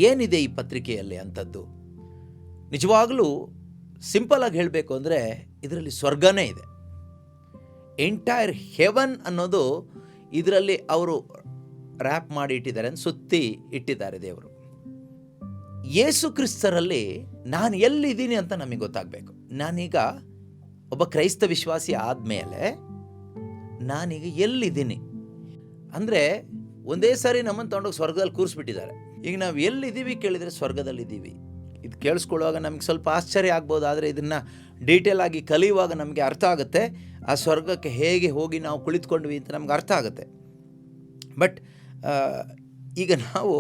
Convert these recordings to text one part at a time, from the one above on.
ಏನಿದೆ ಈ ಪತ್ರಿಕೆಯಲ್ಲಿ ಅಂಥದ್ದು? ನಿಜವಾಗಲೂ ಸಿಂಪಲಾಗಿ ಹೇಳಬೇಕು ಅಂದರೆ ಇದರಲ್ಲಿ ಸ್ವರ್ಗನೇ ಇದೆ. ಎಂಟೈರ್ ಹೆವನ್ ಅನ್ನೋದು ಇದರಲ್ಲಿ ಅವರು ರ್ಯಾಪ್ ಮಾಡಿ ಇಟ್ಟಿದ್ದಾರೆ, ಸುತ್ತಿ ಇಟ್ಟಿದ್ದಾರೆ ದೇವರು. ಯೇಸು ಕ್ರಿಸ್ತರಲ್ಲಿ ನಾನು ಎಲ್ಲಿದ್ದೀನಿ ಅಂತ ನಮಗೆ ಗೊತ್ತಾಗಬೇಕು. ನಾನೀಗ ಒಬ್ಬ ಕ್ರೈಸ್ತ ವಿಶ್ವಾಸಿ ಆದಮೇಲೆ ನಾನೀಗ ಎಲ್ಲಿದ್ದೀನಿ ಅಂದರೆ, ಒಂದೇ ಸಾರಿ ನಮ್ಮನ್ನು ತೊಗೊಂಡೋಗಿ ಸ್ವರ್ಗದಲ್ಲಿ ಕೂರಿಸ್ಬಿಟ್ಟಿದ್ದಾರೆ. ಈಗ ನಾವು ಎಲ್ಲಿದ್ದೀವಿ ಕೇಳಿದರೆ ಸ್ವರ್ಗದಲ್ಲಿದ್ದೀವಿ. ಇದು ಕೇಳಿಸ್ಕೊಳ್ಳುವಾಗ ನಮಗೆ ಸ್ವಲ್ಪ ಆಶ್ಚರ್ಯ ಆಗ್ಬೋದು, ಆದರೆ ಇದನ್ನು ಡೀಟೇಲ್ ಆಗಿ ಕಲಿಯುವಾಗ ನಮಗೆ ಅರ್ಥ ಆಗುತ್ತೆ. ಆ ಸ್ವರ್ಗಕ್ಕೆ ಹೇಗೆ ಹೋಗಿ ನಾವು ಕುಳಿತುಕೊಂಡ್ವಿ ಅಂತ ನಮ್ಗೆ ಅರ್ಥ ಆಗುತ್ತೆ. ಬಟ್ ಈಗ ನಾವು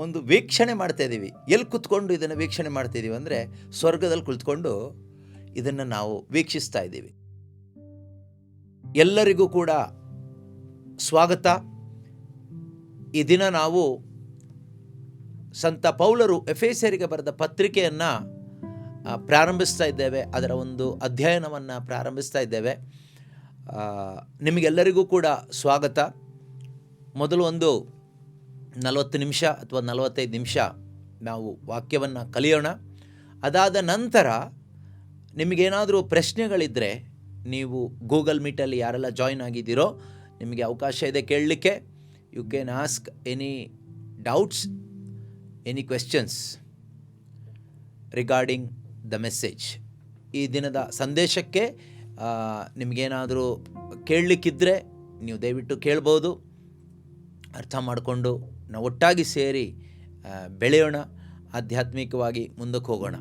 ಒಂದು ವೀಕ್ಷಣೆ ಮಾಡ್ತಾಯಿದ್ದೀವಿ. ಎಲ್ಲಿ ಕೂತ್ಕೊಂಡು ಇದನ್ನು ವೀಕ್ಷಣೆ ಮಾಡ್ತಾಯಿದ್ದೀವಿ ಅಂದರೆ, ಸ್ವರ್ಗದಲ್ಲಿ ಕುಳಿತುಕೊಂಡು ಇದನ್ನು ನಾವು ವೀಕ್ಷಿಸ್ತಾ ಇದ್ದೀವಿ. ಎಲ್ಲರಿಗೂ ಕೂಡ ಸ್ವಾಗತ. ಈ ದಿನ ನಾವು ಸಂತ ಪೌಲರು ಎಫೆಸರಿಗೆ ಬರೆದ ಪತ್ರಿಕೆಯನ್ನು ಪ್ರಾರಂಭಿಸ್ತಾ ಇದ್ದೇವೆ. ಅದರ ಒಂದು ಅಧ್ಯಯನವನ್ನು ಪ್ರಾರಂಭಿಸ್ತಾ ಇದ್ದೇವೆ. ನಿಮಗೆಲ್ಲರಿಗೂ ಕೂಡ ಸ್ವಾಗತ. ಮೊದಲು ಒಂದು 40 ನಿಮಿಷ ಅಥವಾ 45 ನಿಮಿಷ ನಾವು ವಾಕ್ಯವನ್ನು ಕಲಿಯೋಣ. ಅದಾದ ನಂತರ ನಿಮಗೇನಾದರೂ ಪ್ರಶ್ನೆಗಳಿದ್ದರೆ ನೀವು ಗೂಗಲ್ ಮೀಟಲ್ಲಿ ಯಾರೆಲ್ಲ ಜಾಯ್ನ್ ಆಗಿದ್ದೀರೋ ನಿಮಗೆ ಅವಕಾಶ ಇದೆ ಕೇಳಲಿಕ್ಕೆ. You can ask any doubts, any questions regarding the message. ಈ ದಿನದ ಸಂದೇಶಕ್ಕೆ ನಿಮಗೇನಾದರೂ ಕೇಳಲಿಕ್ಕಿದ್ದರೆ ನೀವು ದಯವಿಟ್ಟು ಕೇಳ್ಬೋದು. ಅರ್ಥ ಮಾಡಿಕೊಂಡು ನಾವು ಒಟ್ಟಾಗಿ ಸೇರಿ ಬೆಳೆಯೋಣ, ಆಧ್ಯಾತ್ಮಿಕವಾಗಿ ಮುಂದಕ್ಕೆ ಹೋಗೋಣ.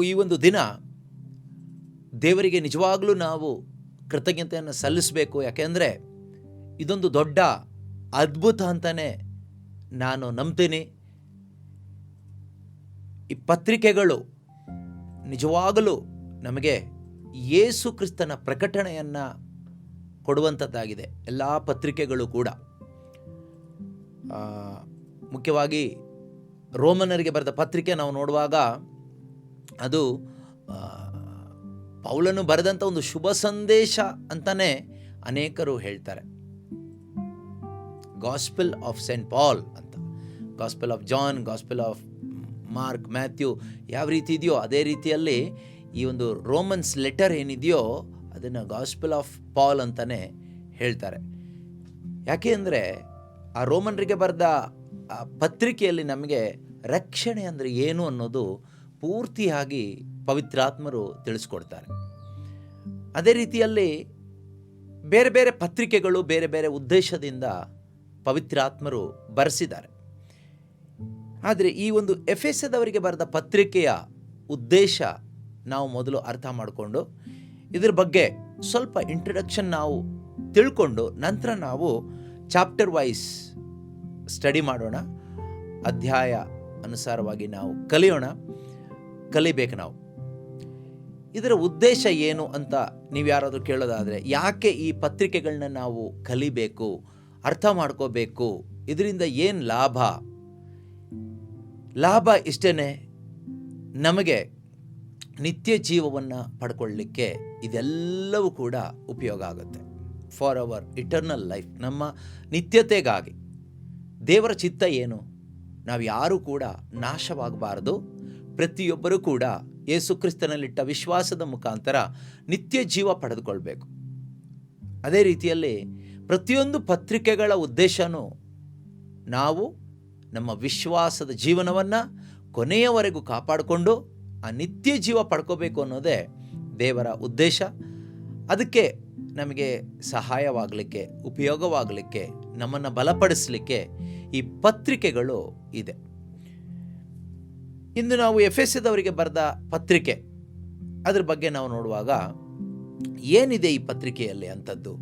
ಈ ಒಂದು ದಿನ ದೇವರಿಗೆ ನಿಜವಾಗಲೂ ನಾವು ಕೃತಜ್ಞತೆಯನ್ನು ಸಲ್ಲಿಸಬೇಕು. ಯಾಕೆಂದರೆ ಇದೊಂದು ದೊಡ್ಡ ಅದ್ಭುತ ಅಂತಲೇ ನಾನು ನಂಬ್ತೀನಿ. ಈ ಪತ್ರಿಕೆಗಳು ನಿಜವಾಗಲೂ ನಮಗೆ ಯೇಸು ಕ್ರಿಸ್ತನ ಪ್ರಕಟಣೆಯನ್ನು ಕೊಡುವಂಥದ್ದಾಗಿದೆ. ಎಲ್ಲ ಪತ್ರಿಕೆಗಳು ಕೂಡ ಮುಖ್ಯವಾಗಿ ರೋಮನರಿಗೆ ಬರೆದ ಪತ್ರಿಕೆ ನಾವು ನೋಡುವಾಗ ಅದು ಪೌಲನು ಬರೆದಂಥ ಒಂದು ಶುಭ ಸಂದೇಶ ಅಂತಲೇ ಅನೇಕರು ಹೇಳ್ತಾರೆ. ಗಾಸ್ಪೆಲ್ ಆಫ್ ಸೆಂಟ್ ಪಾಲ್ ಅಂತ, gospel of John, gospel of Mark, Matthew ಯಾವ ರೀತಿ ಇದೆಯೋ ಅದೇ ರೀತಿಯಲ್ಲಿ ಈ ಒಂದು ರೋಮನ್ಸ್ ಲೆಟರ್ ಏನಿದೆಯೋ ಅದನ್ನು ಗಾಸ್ಪೆಲ್ ಆಫ್ ಪಾಲ್ ಅಂತಲೇ ಹೇಳ್ತಾರೆ. ಯಾಕೆ ಅಂದರೆ ಆ ರೋಮನ್ರಿಗೆ ಬರೆದ ಪತ್ರಿಕೆಯಲ್ಲಿ ನಮಗೆ ರಕ್ಷಣೆ ಅಂದರೆ ಏನು ಅನ್ನೋದು ಪೂರ್ತಿಯಾಗಿ ಪವಿತ್ರಾತ್ಮರು ತಿಳಿಸ್ಕೊಡ್ತಾರೆ. ಅದೇ ರೀತಿಯಲ್ಲಿ ಬೇರೆ ಬೇರೆ ಪತ್ರಿಕೆಗಳು ಬೇರೆ ಬೇರೆ ಉದ್ದೇಶದಿಂದ ಪವಿತ್ರಾತ್ಮರು ಬರೆಸಿದ್ದಾರೆ. ಆದರೆ ಈ ಒಂದು ಎಫೆಸದವರಿಗೆ ಬರೆದ ಪತ್ರಿಕೆಯ ಉದ್ದೇಶ ನಾವು ಮೊದಲು ಅರ್ಥ ಮಾಡಿಕೊಂಡು ಇದ್ರ ಬಗ್ಗೆ ಸ್ವಲ್ಪ ಇಂಟ್ರಡಕ್ಷನ್ ನಾವು ತಿಳ್ಕೊಂಡು ನಂತರ ನಾವು ಚಾಪ್ಟರ್ ವೈಸ್ ಸ್ಟಡಿ ಮಾಡೋಣ. ಅಧ್ಯಾಯ ಅನುಸಾರವಾಗಿ ನಾವು ಕಲಿಬೇಕು ನಾವು. ಇದರ ಉದ್ದೇಶ ಏನು ಅಂತ ನೀವು ಯಾರಾದರೂ ಕೇಳೋದಾದರೆ, ಯಾಕೆ ಈ ಪತ್ರಿಕೆಗಳನ್ನ ನಾವು ಕಲಿಬೇಕು, ಅರ್ಥ ಮಾಡ್ಕೋಬೇಕು, ಇದರಿಂದ ಏನು ಲಾಭ ಇಷ್ಟೇ, ನಮಗೆ ನಿತ್ಯ ಜೀವವನ್ನು ಪಡ್ಕೊಳ್ಳಲಿಕ್ಕೆ ಇದೆಲ್ಲವೂ ಕೂಡ ಉಪಯೋಗ ಆಗುತ್ತೆ. ಫಾರ್ ಅವರ್ ಇಟರ್ನಲ್ ಲೈಫ್, ನಮ್ಮ ನಿತ್ಯತೆಗಾಗಿ ದೇವರ ಚಿತ್ತ ಏನು? ನಾವು ಯಾರೂ ಕೂಡ ನಾಶವಾಗಬಾರದು. ಪ್ರತಿಯೊಬ್ಬರೂ ಕೂಡ ಯೇಸು ಕ್ರಿಸ್ತನಲ್ಲಿಟ್ಟ ವಿಶ್ವಾಸದ ಮುಖಾಂತರ ನಿತ್ಯ ಜೀವ ಪಡೆದುಕೊಳ್ಬೇಕು. ಅದೇ ರೀತಿಯಲ್ಲಿ ಪ್ರತಿಯೊಂದು ಪತ್ರಿಕೆಗಳ ಉದ್ದೇಶನೂ ನಾವು ನಮ್ಮ ವಿಶ್ವಾಸದ ಜೀವನವನ್ನು ಕೊನೆಯವರೆಗೂ ಕಾಪಾಡಿಕೊಂಡು ಆ ನಿತ್ಯ ಜೀವ ಪಡ್ಕೋಬೇಕು ಅನ್ನೋದೇ ದೇವರ ಉದ್ದೇಶ. ಅದಕ್ಕೆ ನಮಗೆ ಸಹಾಯವಾಗಲಿಕ್ಕೆ, ಉಪಯೋಗವಾಗಲಿಕ್ಕೆ, ನಮ್ಮನ್ನು ಬಲಪಡಿಸಲಿಕ್ಕೆ ಈ ಪತ್ರಿಕೆಗಳು ಇದೆ. ಇಂದು ನಾವು ಎಫೆಸದವರಿಗೆ ಬರೆದ ಪತ್ರಿಕೆ ಅದ್ರ ಬಗ್ಗೆ ನಾವು ನೋಡುವಾಗ ಏನಿದೆ ಈ ಪತ್ರಿಕೆಯಲ್ಲಿ ಅಂಥದ್ದು?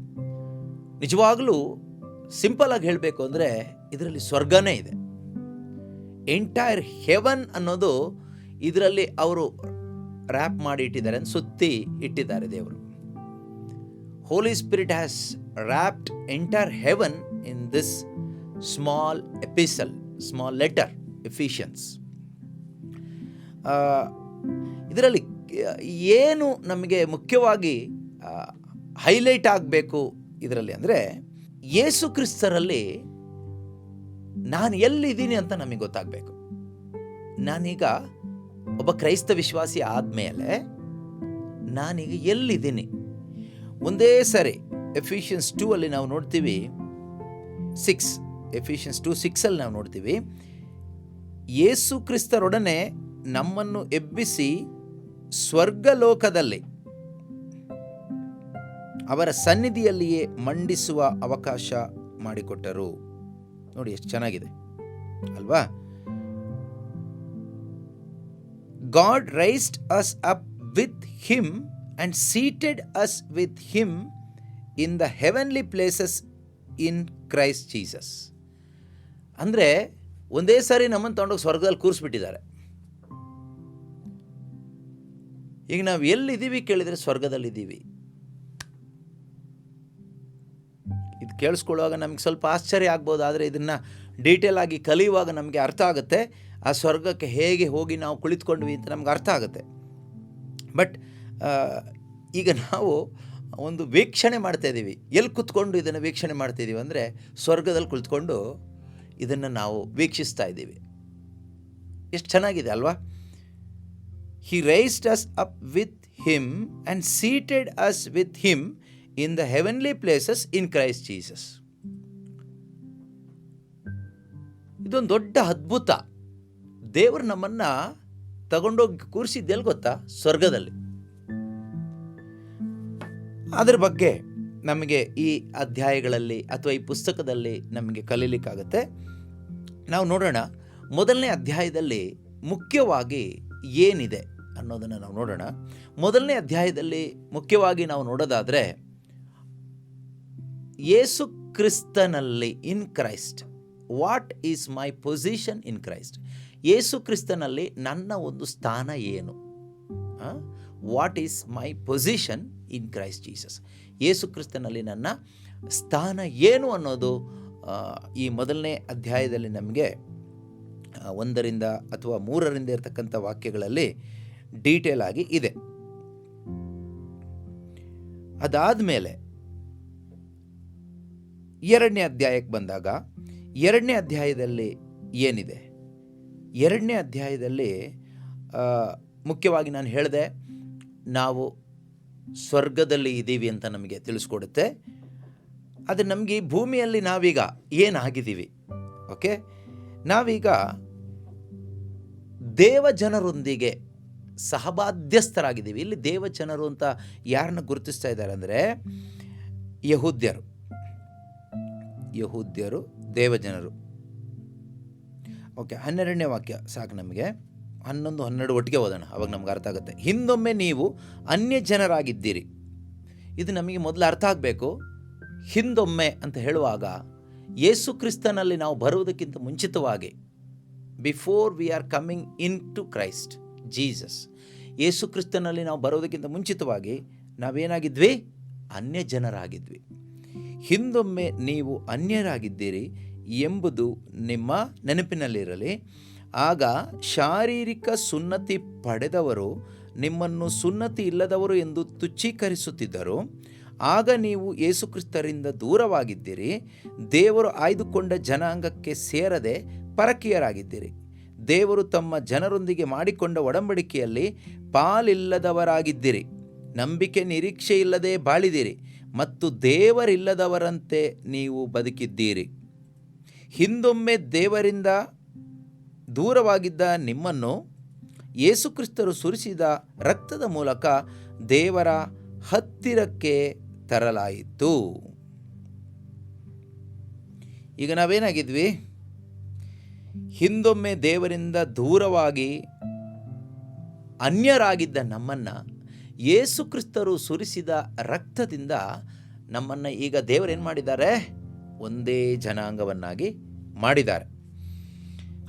ನಿಜವಾಗಲೂ ಸಿಂಪಲಾಗಿ ಹೇಳಬೇಕು ಅಂದರೆ ಇದರಲ್ಲಿ ಸ್ವರ್ಗನೇ ಇದೆ. ಎಂಟೈರ್ ಹೆವನ್ ಅನ್ನೋದು ಇದರಲ್ಲಿ ಅವರು ರ್ಯಾಪ್ ಮಾಡಿ ಇಟ್ಟಿದ್ದಾರೆ, ಸುತ್ತಿ ಇಟ್ಟಿದ್ದಾರೆ ದೇವರು. Holy Spirit has wrapped entire heaven in this small epistle, small letter, Ephesians. ಇದರಲ್ಲಿ ಏನು ನಮಗೆ ಮುಖ್ಯವಾಗಿ ಹೈಲೈಟ್ ಆಗಬೇಕು ಇದರಲ್ಲಿ ಅಂದರೆ, ಯೇಸು ಕ್ರಿಸ್ತರಲ್ಲಿ ನಾನು ಎಲ್ಲಿದ್ದೀನಿ ಅಂತ ನಮಗೆ ಗೊತ್ತಾಗಬೇಕು. ನಾನೀಗ ಒಬ್ಬ ಕ್ರೈಸ್ತ ವಿಶ್ವಾಸಿ ಆದಮೇಲೆ ನಾನೀಗ ಎಲ್ಲಿದ್ದೀನಿ? ಒಂದೇ ಸರಿ ಎಫಿಷಿಯನ್ಸ್ 2 ಅಲ್ಲಿ ನಾವು ನೋಡ್ತೀವಿ, ಎಫಿಷಿಯನ್ಸ್ 2:6 ನಾವು ನೋಡ್ತೀವಿ, ಯೇಸು ಕ್ರಿಸ್ತರೊಡನೆ ನಮ್ಮನ್ನು ಎಬ್ಬಿಸಿ ಸ್ವರ್ಗಲೋಕದಲ್ಲಿ ಅವರ ಸನ್ನಿಧಿಯಲ್ಲಿಯೇ ಮಂಡಿಸುವ ಅವಕಾಶ ಮಾಡಿಕೊಟ್ಟರು. ನೋಡಿ ಎಷ್ಟು ಚೆನ್ನಾಗಿದೆ ಅಲ್ವಾ? God raised us up with him and seated us with him in the heavenly places in Christ Jesus. ಅಂದರೆ ಒಂದೇ ಸಾರಿ ನಮ್ಮನ್ನು ತಗೊಂಡೋಗಿ ಸ್ವರ್ಗದಲ್ಲಿ ಕೂರಿಸ್ಬಿಟ್ಟಿದ್ದಾರೆ. ಈಗ ನಾವು ಎಲ್ಲಿದ್ದೀವಿ ಕೇಳಿದರೆ ಸ್ವರ್ಗದಲ್ಲಿದ್ದೀವಿ. ಇದು ಕೇಳಿಸ್ಕೊಳ್ಳುವಾಗ ನಮ್ಗೆ ಸ್ವಲ್ಪ ಆಶ್ಚರ್ಯ ಆಗ್ಬೋದು, ಆದರೆ ಇದನ್ನು ಡೀಟೇಲ್ ಆಗಿ ಕಲಿಯುವಾಗ ನಮಗೆ ಅರ್ಥ ಆಗುತ್ತೆ. ಆ ಸ್ವರ್ಗಕ್ಕೆ ಹೇಗೆ ಹೋಗಿ ನಾವು ಕುಳಿತುಕೊಂಡ್ವಿ ಅಂತ ನಮ್ಗೆ ಅರ್ಥ ಆಗುತ್ತೆ. ಬಟ್ ಈಗ ನಾವು ಒಂದು ವೀಕ್ಷಣೆ ಮಾಡ್ತಾಯಿದ್ದೀವಿ. ಎಲ್ಲಿ ಕುತ್ಕೊಂಡು ಇದನ್ನು ವೀಕ್ಷಣೆ ಮಾಡ್ತಾಯಿದ್ದೀವಿ ಅಂದರೆ ಸ್ವರ್ಗದಲ್ಲಿ ಕುಳಿತುಕೊಂಡು ಇದನ್ನು ನಾವು ವೀಕ್ಷಿಸ್ತಾ ಇದ್ದೀವಿ. ಎಷ್ಟು ಚೆನ್ನಾಗಿದೆ ಅಲ್ವಾ? He raised us up with him and seated us with him in the heavenly places in Christ Jesus. ಇದೊಂದು ದೊಡ್ಡ ಅದ್ಭುತ. ದೇವರು ನಮ್ಮನ್ನು ತಗೊಂಡೋಗಿ ಕೂರಿಸಿದ್ದೆಲ್ಲಿ ಗೊತ್ತಾ? ಸ್ವರ್ಗದಲ್ಲಿ. ಅದರ ಬಗ್ಗೆ ನಮಗೆ ಈ ಅಧ್ಯಾಯಗಳಲ್ಲಿ ಅಥವಾ ಈ ಪುಸ್ತಕದಲ್ಲಿ ನಮಗೆ ಕಲೀಲಿಕ್ಕಾಗತ್ತೆ. ನಾವು ನೋಡೋಣ, ಮೊದಲನೇ ಅಧ್ಯಾಯದಲ್ಲಿ ಮುಖ್ಯವಾಗಿ ಏನಿದೆ ಅನ್ನೋದನ್ನು ನಾವು ನೋಡೋಣ. ಮೊದಲನೇ ಅಧ್ಯಾಯದಲ್ಲಿ ಮುಖ್ಯವಾಗಿ ನಾವು ನೋಡೋದಾದರೆ, ಯೇಸು ಕ್ರಿಸ್ತನಲ್ಲಿ, in Christ, what is my position in Christ? ಯೇಸು ಕ್ರಿಸ್ತನಲ್ಲಿ ನನ್ನ ಒಂದು ಸ್ಥಾನ ಏನು? What is my position in Christ Jesus? ಯೇಸು ಕ್ರಿಸ್ತನಲ್ಲಿ ನನ್ನ ಸ್ಥಾನ ಏನು ಅನ್ನೋದು ಈ ಮೊದಲನೇ ಅಧ್ಯಾಯದಲ್ಲಿ ನಮಗೆ 1 ಅಥವಾ 3 ಇರತಕ್ಕಂಥ ವಾಕ್ಯಗಳಲ್ಲಿ ಡೀಟೇಲ್ ಆಗಿ ಇದೆ. ಅದಾದಮೇಲೆ 2ನೇ ಅಧ್ಯಾಯಕ್ಕೆ ಬಂದಾಗ, 2ನೇ ಅಧ್ಯಾಯದಲ್ಲಿ ಏನಿದೆ? 2ನೇ ಅಧ್ಯಾಯದಲ್ಲಿ ಮುಖ್ಯವಾಗಿ ನಾನು ಹೇಳಿದೆ, ನಾವು ಸ್ವರ್ಗದಲ್ಲಿ ಇದ್ದೀವಿ ಅಂತ ನಮಗೆ ತಿಳಿಸ್ಕೊಡುತ್ತೆ. ಅದು ನಮಗೆ ಈ ಭೂಮಿಯಲ್ಲಿ ನಾವೀಗ ಏನಾಗಿದ್ದೀವಿ? ಓಕೆ, ನಾವೀಗ ದೇವಜನರೊಂದಿಗೆ ಸಹಬಾಧ್ಯಸ್ಥರಾಗಿದ್ದೀವಿ. ಇಲ್ಲಿ ದೇವಜನರು ಅಂತ ಯಾರನ್ನ ಗುರುತಿಸ್ತಾ ಇದ್ದಾರೆ ಅಂದರೆ ಯಹೂದ್ಯರು ದೇವಜನರು. ಓಕೆ, 12ನೇ ವಾಕ್ಯ ಸಾಕು ನಮಗೆ. 11, 12 ಒಟ್ಟಿಗೆ ಓದೋಣ, ಅವಾಗ ನಮ್ಗೆ ಅರ್ಥ ಆಗುತ್ತೆ. ಹಿಂದೊಮ್ಮೆ ನೀವು ಅನ್ಯ ಜನರಾಗಿದ್ದೀರಿ. ಇದು ನಮಗೆ ಮೊದಲು ಅರ್ಥ ಆಗಬೇಕು. ಹಿಂದೊಮ್ಮೆ ಅಂತ ಹೇಳುವಾಗ ಯೇಸು ಕ್ರಿಸ್ತನಲ್ಲಿ ನಾವು ಬರುವುದಕ್ಕಿಂತ ಮುಂಚಿತವಾಗಿ, before we are coming into Christ Jesus, ಯೇಸು ಕ್ರಿಸ್ತನಲ್ಲಿ ನಾವು ಬರೋದಕ್ಕಿಂತ ಮುಂಚಿತವಾಗಿ ನಾವೇನಾಗಿದ್ವಿ? ಅನ್ಯ ಜನರಾಗಿದ್ವಿ. ಹಿಂದೊಮ್ಮೆ ನೀವು ಅನ್ಯರಾಗಿದ್ದೀರಿ ಎಂಬುದು ನಿಮ್ಮ ನೆನಪಿನಲ್ಲಿರಲಿ. ಆಗ ಶಾರೀರಿಕ ಸುನ್ನತಿ ಪಡೆದವರು ನಿಮ್ಮನ್ನು ಸುನ್ನತಿ ಇಲ್ಲದವರು ಎಂದು ತುಚ್ಛೀಕರಿಸುತ್ತಿದ್ದರು. ಆಗ ನೀವು ಯೇಸುಕ್ರಿಸ್ತರಿಂದ ದೂರವಾಗಿದ್ದೀರಿ, ದೇವರು ಆಯ್ದುಕೊಂಡ ಜನಾಂಗಕ್ಕೆ ಸೇರದೆ ಪರಕೀಯರಾಗಿದ್ದೀರಿ. ದೇವರು ತಮ್ಮ ಜನರೊಂದಿಗೆ ಮಾಡಿಕೊಂಡ ಒಡಂಬಡಿಕೆಯಲ್ಲಿ ಪಾಲಿಲ್ಲದವರಾಗಿದ್ದೀರಿ. ನಂಬಿಕೆ ನಿರೀಕ್ಷೆ ಇಲ್ಲದೆ ಬಾಳಿದಿರಿ ಮತ್ತು ದೇವರಿಲ್ಲದವರಂತೆ ನೀವು ಬದುಕಿದ್ದೀರಿ. ಹಿಂದೊಮ್ಮೆ ದೇವರಿಂದ ದೂರವಾಗಿದ್ದ ನಿಮ್ಮನ್ನು ಯೇಸುಕ್ರಿಸ್ತರು ಸುರಿಸಿದ ರಕ್ತದ ಮೂಲಕ ದೇವರ ಹತ್ತಿರಕ್ಕೆ ತರಲಾಯಿತು. ಈಗ ನಾವೇನಾಗಿದ್ವಿ? ಹಿಂದೊಮ್ಮೆ ದೇವರಿಂದ ದೂರವಾಗಿ ಅನ್ಯರಾಗಿದ್ದ ನಮ್ಮನ್ನು ಯೇಸುಕ್ರಿಸ್ತರು ಸುರಿಸಿದ ರಕ್ತದಿಂದ ನಮ್ಮನ್ನು ಈಗ ದೇವರೇನು ಮಾಡಿದ್ದಾರೆ? ಒಂದೇ ಜನಾಂಗವನ್ನಾಗಿ ಮಾಡಿದ್ದಾರೆ.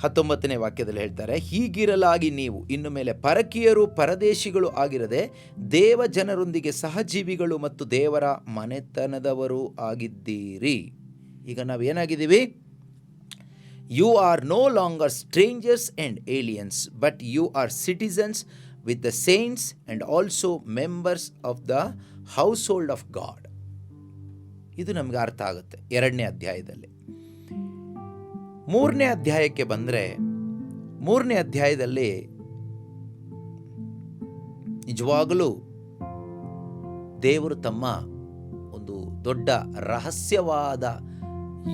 19ನೇ ವಾಕ್ಯದಲ್ಲಿ ಹೇಳ್ತಾರೆ, ಹೀಗಿರಲಾಗಿ ನೀವು ಇನ್ನು ಮೇಲೆ ಪರಕೀಯರು ಪರದೇಶಿಗಳು ಆಗಿರದೆ ದೇವ ಜನರೊಂದಿಗೆ ಸಹಜೀವಿಗಳು ಮತ್ತು ದೇವರ ಮನೆತನದವರು ಆಗಿದ್ದೀರಿ. ಈಗ ನಾವೇನಾಗಿದ್ದೀವಿ? You are no longer strangers and aliens but you are citizens with the saints and also members of the household of God. ಇದು ನಮಗೆ ಅರ್ಥ ಆಗುತ್ತೆ 2ನೇ ಅಧ್ಯಾಯದಲ್ಲಿ. 3ನೇ ಅಧ್ಯಾಯಕ್ಕೆ ಬಂದರೆ 3ನೇ ಅಧ್ಯಾಯದಲ್ಲಿ ನಿಜವಾಗಲೂ ದೇವರು ತಮ್ಮ ಒಂದು ದೊಡ್ಡ ರಹಸ್ಯವಾದ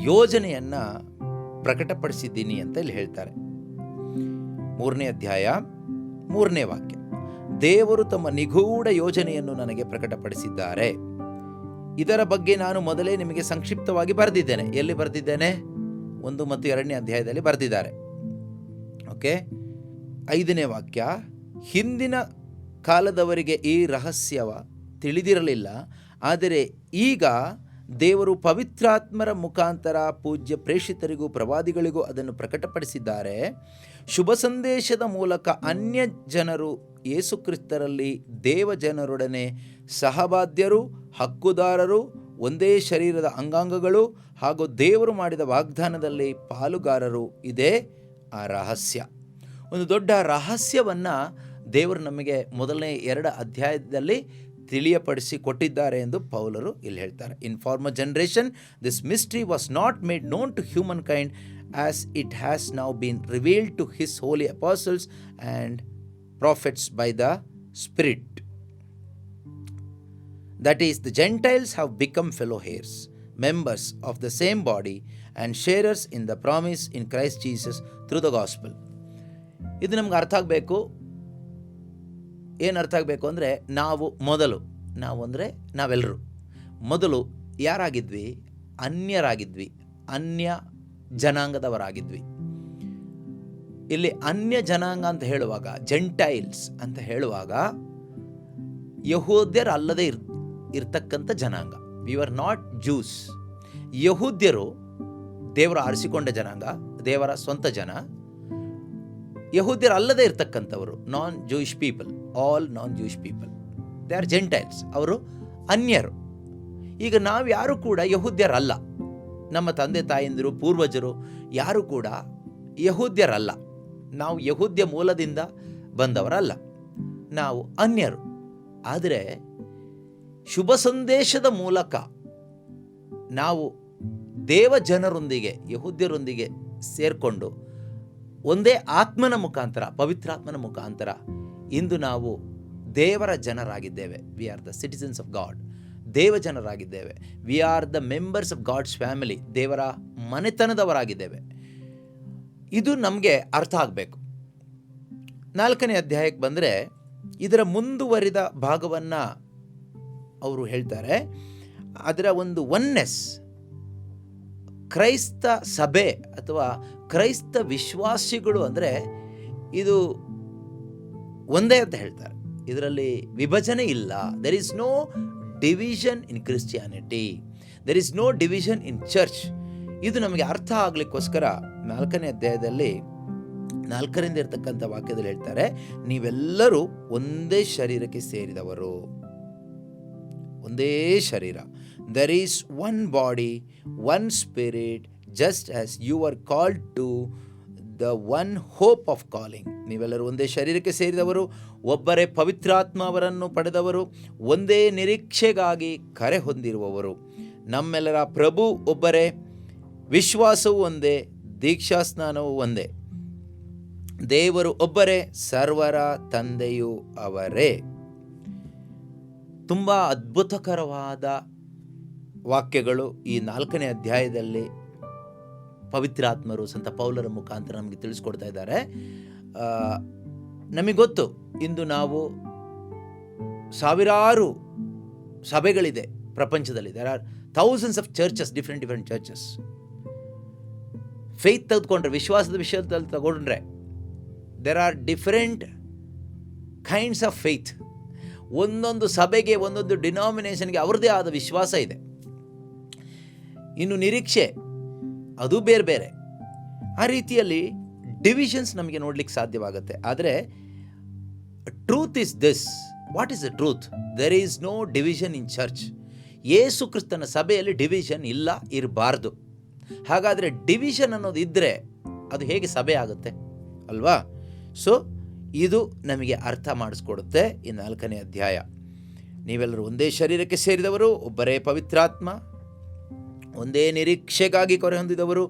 ಯೋಜನೆಯನ್ನು ಪ್ರಕಟಪಡಿಸಿದ್ದೀನಿ ಅಂತ ಇಲ್ಲಿ ಹೇಳ್ತಾರೆ. 3ನೇ ಅಧ್ಯಾಯ 3ನೇ ವಾಕ್ಯ, ದೇವರು ತಮ್ಮ ನಿಗೂಢ ಯೋಜನೆಯನ್ನು ನನಗೆ ಪ್ರಕಟಪಡಿಸಿದ್ದಾರೆ. ಇದರ ಬಗ್ಗೆ ನಾನು ಮೊದಲೇ ನಿಮಗೆ ಸಂಕ್ಷಿಪ್ತವಾಗಿ ಬರೆದಿದ್ದೇನೆ. ಎಲ್ಲಿ ಬರೆದಿದ್ದೇನೆ? 1 ಮತ್ತು 2ನೇ ಅಧ್ಯಾಯದಲ್ಲಿ ಬರೆದಿದ್ದಾರೆ. ಓಕೆ. 5ನೇ ವಾಕ್ಯ, ಹಿಂದಿನ ಕಾಲದವರಿಗೆ ಈ ರಹಸ್ಯವ ತಿಳಿದಿರಲಿಲ್ಲ, ಆದರೆ ಈಗ ದೇವರು ಪವಿತ್ರಾತ್ಮರ ಮುಖಾಂತರ ಪೂಜ್ಯ ಪ್ರೇಷಿತರಿಗೂ ಪ್ರವಾದಿಗಳಿಗೂ ಅದನ್ನು ಪ್ರಕಟಪಡಿಸಿದ್ದಾರೆ. ಶುಭ ಸಂದೇಶದ ಮೂಲಕ ಅನ್ಯ ಜನರು ಯೇಸುಕ್ರಿಸ್ತರಲ್ಲಿ ದೇವಜನರೊಡನೆ ಸಹಬಾಧ್ಯರು, ಹಕ್ಕುದಾರರು, ಒಂದೇ ಶರೀರದ ಅಂಗಾಂಗಗಳು ಹಾಗೂ ದೇವರು ಮಾಡಿದ ವಾಗ್ದಾನದಲ್ಲಿ ಪಾಲುಗಾರರು. ಇದೇ ಆ ರಹಸ್ಯ. ಒಂದು ದೊಡ್ಡ ರಹಸ್ಯವನ್ನು ದೇವರು ನಮಗೆ ಮೊದಲನೇ 2 ಅಧ್ಯಾಯದಲ್ಲಿ ತಿಳಿಯಪಡಿಸಿ ಕೊಟ್ಟಿದ್ದಾರೆ ಎಂದು ಪೌಲರು ಇಲ್ಲಿ ಹೇಳ್ತಾರೆ. In former generation this mystery was not made known to humankind as it has now been revealed to his holy apostles and prophets by the spirit. That is, the Gentiles have become fellow heirs, members of the same body, and sharers in the promise in Christ Jesus through the gospel. ಇದು ನಮ್ಗೆ ಅರ್ಥ ಆಗಬೇಕು. ಏನು ಅರ್ಥ ಆಗಬೇಕು ಅಂದರೆ, ನಾವು ಅಂದರೆ ನಾವೆಲ್ಲರೂ ಮೊದಲು ಯಾರಾಗಿದ್ವಿ? ಅನ್ಯರಾಗಿದ್ವಿ, ಅನ್ಯ ಜನಾಂಗದವರಾಗಿದ್ವಿ. ಇಲ್ಲಿ ಅನ್ಯ ಜನಾಂಗ ಅಂತ ಹೇಳುವಾಗ, ಜೆಂಟೈಲ್ಸ್ ಅಂತ ಹೇಳುವಾಗ, ಯಹೂದ್ಯರು ಅಲ್ಲದೆ ಇರ್ತಕ್ಕಂಥ ಜನಾಂಗ. We are not Jews. ಯಹೂದ್ಯರು ದೇವರು ಆರಿಸಿಕೊಂಡ ಜನಾಂಗ, ದೇವರ ಸ್ವಂತ ಜನ. ಯಹೂದ್ಯರು ಅಲ್ಲದೆ ಇರ್ತಕ್ಕಂಥವರು non Jewish people, all non Jewish people, they are Gentiles. ಅವರು ಅನ್ಯರು. ಈಗ ನಾವು ಯಾರು ಕೂಡ ಯಹೂದ್ಯರಲ್ಲ. ನಮ್ಮ ತಂದೆ ತಾಯಂದಿರು, ಪೂರ್ವಜರು ಯಾರು ಕೂಡ ಯಹೂದ್ಯರಲ್ಲ. ನಾವು ಯಹೂದ್ಯ ಮೂಲದಿಂದ ಬಂದವರಲ್ಲ, ನಾವು ಅನ್ಯರು. ಆದರೆ ಶುಭ ಸಂದೇಶದ ಮೂಲಕ ನಾವು ದೇವ ಜನರೊಂದಿಗೆ, ಯಹೂದ್ಯರೊಂದಿಗೆ ಸೇರಿಕೊಂಡು ಒಂದೇ ಆತ್ಮನ ಮುಖಾಂತರ, ಪವಿತ್ರಾತ್ಮನ ಮುಖಾಂತರ ಇಂದು ನಾವು ದೇವರ ಜನರಾಗಿದ್ದೇವೆ. We are the citizens of God. ದೇವ ಜನರಾಗಿದ್ದೇವೆ. We are the members of God's family. ದೇವರ ಮನೆತನದವರಾಗಿದ್ದೇವೆ. ಇದು ನಮಗೆ ಅರ್ಥ ಆಗಬೇಕು. 4ನೇ ಅಧ್ಯಾಯಕ್ಕೆ ಬಂದರೆ ಇದರ ಮುಂದುವರಿದ ಭಾಗವನ್ನು ಅವರು ಹೇಳ್ತಾರೆ. ಅದರ ಒಂದು ಒನ್ನೆಸ್, ಕ್ರೈಸ್ತ ಸಭೆ ಅಥವಾ ಕ್ರೈಸ್ತ ವಿಶ್ವಾಸಿಗಳು ಅಂದರೆ ಇದು ಒಂದೇ ಅಂತ ಹೇಳ್ತಾರೆ. ಇದರಲ್ಲಿ ವಿಭಜನೆ ಇಲ್ಲ. There is no division in Christianity, there is no division in church. ಇದು ನಮಗೆ ಅರ್ಥ ಆಗಲಿಕ್ಕೋಸ್ಕರ 4ನೇ ಅಧ್ಯಾಯದಲ್ಲಿ 4ರಿಂದ ಇರ್ತಕ್ಕಂಥ ವಾಕ್ಯದಲ್ಲಿ ಹೇಳ್ತಾರೆ, ನೀವೆಲ್ಲರೂ ಒಂದೇ ಶರೀರಕ್ಕೆ ಸೇರಿದವರು. ಒಂದೇ ಶರೀರ. There is one body, one spirit, just as you are called to the one hope of calling. ನೀವೆಲ್ಲರೂ ಒಂದೇ ಶರೀರಕ್ಕೆ ಸೇರಿದವರು, ಒಬ್ಬರೇ ಪವಿತ್ರಾತ್ಮ ಅವರನ್ನು ಪಡೆದವರು, ಒಂದೇ ನಿರೀಕ್ಷೆಗಾಗಿ ಕರೆ ಹೊಂದಿರುವವರು. ನಮ್ಮೆಲ್ಲರ ಪ್ರಭು ಒಬ್ಬರೇ, ವಿಶ್ವಾಸವೂ ಒಂದೇ, ದೀಕ್ಷಾಸ್ನಾನವೂ ಒಂದೇ, ದೇವರು ಒಬ್ಬರೇ, ಸರ್ವರ ತಂದೆಯೂ ಅವರೇ. ತುಂಬ ಅದ್ಭುತಕರವಾದ ವಾಕ್ಯಗಳು ಈ 4ನೇ ಅಧ್ಯಾಯದಲ್ಲಿ ಪವಿತ್ರಾತ್ಮರು ಸಂತ ಪೌಲರ ಮುಖಾಂತರ ನಮಗೆ ತಿಳಿಸ್ಕೊಡ್ತಾ ಇದ್ದಾರೆ. ನಮಗೆ ಗೊತ್ತು, ಇಂದು ನಾವು ಸಾವಿರಾರು ಸಭೆಗಳಿದೆ ಪ್ರಪಂಚದಲ್ಲಿ. There are thousands of churches, different churches. Faith ತೆಗೆದುಕೊಂಡ್ರೆ, ವಿಶ್ವಾಸದ ವಿಷಯದಲ್ಲಿ ತಗೊಂಡ್ರೆ, there are different kinds of faith. ಒಂದೊಂದು ಸಭೆಗೆ, ಒಂದೊಂದು ಡಿನಾಮಿನೇಷನ್ಗೆ ಅವ್ರದ್ದೇ ಆದ ವಿಶ್ವಾಸ ಇದೆ. ಇನ್ನು ನಿರೀಕ್ಷೆ, ಅದು ಬೇರೆ ಬೇರೆ. ಆ ರೀತಿಯಲ್ಲಿ ಡಿವಿಷನ್ಸ್ ನಮಗೆ ನೋಡ್ಲಿಕ್ಕೆ ಸಾಧ್ಯವಾಗುತ್ತೆ. ಆದರೆ truth is this. What is the truth? There is no division in church. ಯೇಸು ಕ್ರಿಸ್ತನ ಸಭೆಯಲ್ಲಿ ಡಿವಿಷನ್ ಇಲ್ಲ, ಇರಬಾರ್ದು. ಹಾಗಾದರೆ ಡಿವಿಷನ್ ಅನ್ನೋದು ಇದ್ದರೆ ಅದು ಹೇಗೆ ಸಭೆ ಆಗುತ್ತೆ ಅಲ್ವಾ? ಸೊ ಇದು ನಮಗೆ ಅರ್ಥ ಮಾಡಿಸ್ಕೊಡುತ್ತೆ ಈ 4ನೇ ಅಧ್ಯಾಯ. ನೀವೆಲ್ಲರೂ ಒಂದೇ ಶರೀರಕ್ಕೆ ಸೇರಿದವರು, ಒಬ್ಬರೇ ಪವಿತ್ರಾತ್ಮ, ಒಂದೇ ನಿರೀಕ್ಷೆಗಾಗಿ ಕೊರೆ ಹೊಂದಿದವರು,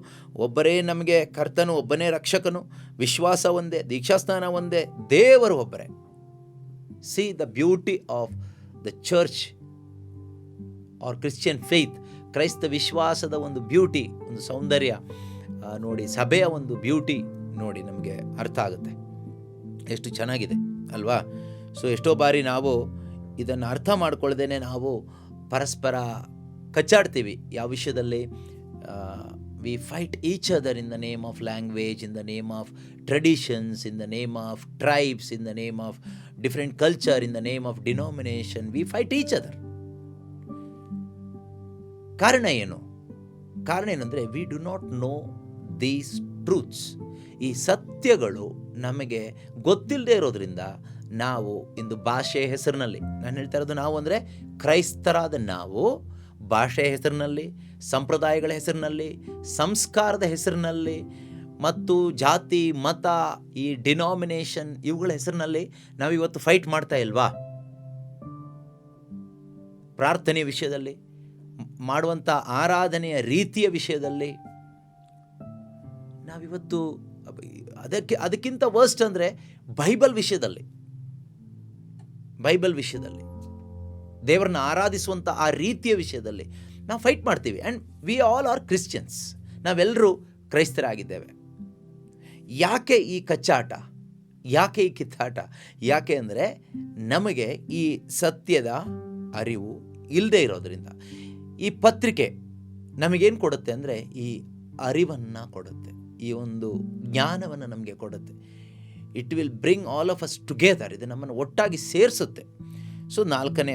ಒಬ್ಬರೇ ನಮಗೆ ಕರ್ತನು, ಒಬ್ಬನೇ ರಕ್ಷಕನು, ವಿಶ್ವಾಸ ಒಂದೇ, ದೀಕ್ಷಾಸ್ನಾನ ಒಂದೇ, ದೇವರು ಒಬ್ಬರೇ. See the beauty of the church or Christian faith. ಕ್ರೈಸ್ತ ವಿಶ್ವಾಸದ ಒಂದು ಬ್ಯೂಟಿ, ಒಂದು ಸೌಂದರ್ಯ ನೋಡಿ, ಸಭೆಯ ಒಂದು ಬ್ಯೂಟಿ ನೋಡಿ ನಮಗೆ ಅರ್ಥ ಆಗುತ್ತೆ. ಎಷ್ಟು ಚೆನ್ನಾಗಿದೆ ಅಲ್ವಾ? ಸೊ ಎಷ್ಟೋ ಬಾರಿ ನಾವು ಇದನ್ನು ಅರ್ಥ ಮಾಡ್ಕೊಳ್ದೇನೆ ನಾವು ಪರಸ್ಪರ ಕಚ್ಚಾಡ್ತೀವಿ. ಯಾವ ವಿಷಯದಲ್ಲಿ? We fight each other in the name of language, in the name of traditions, in the name of tribes, in the name of different culture, in the name of denomination. We fight each other. ಕಾರಣ ಏನು? ಕಾರಣ ಏನಂದರೆ we do not know these truths. ಈ ಸತ್ಯಗಳು ನಮಗೆ ಗೊತ್ತಿಲ್ಲದೆ ಇರೋದ್ರಿಂದ ನಾವು ಇಂದು ಭಾಷೆಯ ಹೆಸರಿನಲ್ಲಿ, ನಾನು ಹೇಳ್ತಾ ಇರೋದು ನಾವು ಅಂದರೆ ಕ್ರೈಸ್ತರಾದ ನಾವು, ಭಾಷೆಯ ಹೆಸರಿನಲ್ಲಿ, ಸಂಪ್ರದಾಯಗಳ ಹೆಸರಿನಲ್ಲಿ, ಸಂಸ್ಕಾರದ ಹೆಸರಿನಲ್ಲಿ ಮತ್ತು ಜಾತಿ, ಮತ, ಈ ಡಿನಾಮಿನೇಷನ್ ಇವುಗಳ ಹೆಸರಿನಲ್ಲಿ ನಾವಿವತ್ತು ಫೈಟ್ ಮಾಡ್ತಾ ಇಲ್ವಾ? ಪ್ರಾರ್ಥನೆ ವಿಷಯದಲ್ಲಿ, ಮಾಡುವಂಥ ಆರಾಧನೆಯ ರೀತಿಯ ವಿಷಯದಲ್ಲಿ ನಾವಿವತ್ತು ಅದಕ್ಕಿಂತ ವರ್ಸ್ಟ್ ಅಂದರೆ ಬೈಬಲ್ ವಿಷಯದಲ್ಲಿ ದೇವರನ್ನ ಆರಾಧಿಸುವಂಥ ಆ ರೀತಿಯ ವಿಷಯದಲ್ಲಿ ನಾವು ಫೈಟ್ ಮಾಡ್ತೀವಿ. And we all are Christians. ನಾವೆಲ್ಲರೂ ಕ್ರೈಸ್ತರಾಗಿದ್ದೇವೆ. ಯಾಕೆ ಈ ಕಚ್ಚಾಟ? ಯಾಕೆ ಈ ಕಿತ್ತಾಟ? ಯಾಕೆ ಅಂದರೆ ನಮಗೆ ಈ ಸತ್ಯದ ಅರಿವು ಇಲ್ಲದೆ ಇರೋದ್ರಿಂದ. ಈ ಪತ್ರಿಕೆ ನಮಗೇನು ಕೊಡುತ್ತೆ ಅಂದರೆ ಈ ಅರಿವನ್ನು ಕೊಡುತ್ತೆ, ಈ ಒಂದು ಜ್ಞಾನವನ್ನು ನಮಗೆ ಕೊಡುತ್ತೆ. It will bring all of us together. ಇದು ನಮ್ಮನ್ನು ಒಟ್ಟಾಗಿ ಸೇರಿಸುತ್ತೆ. ಸೊ 4ನೇ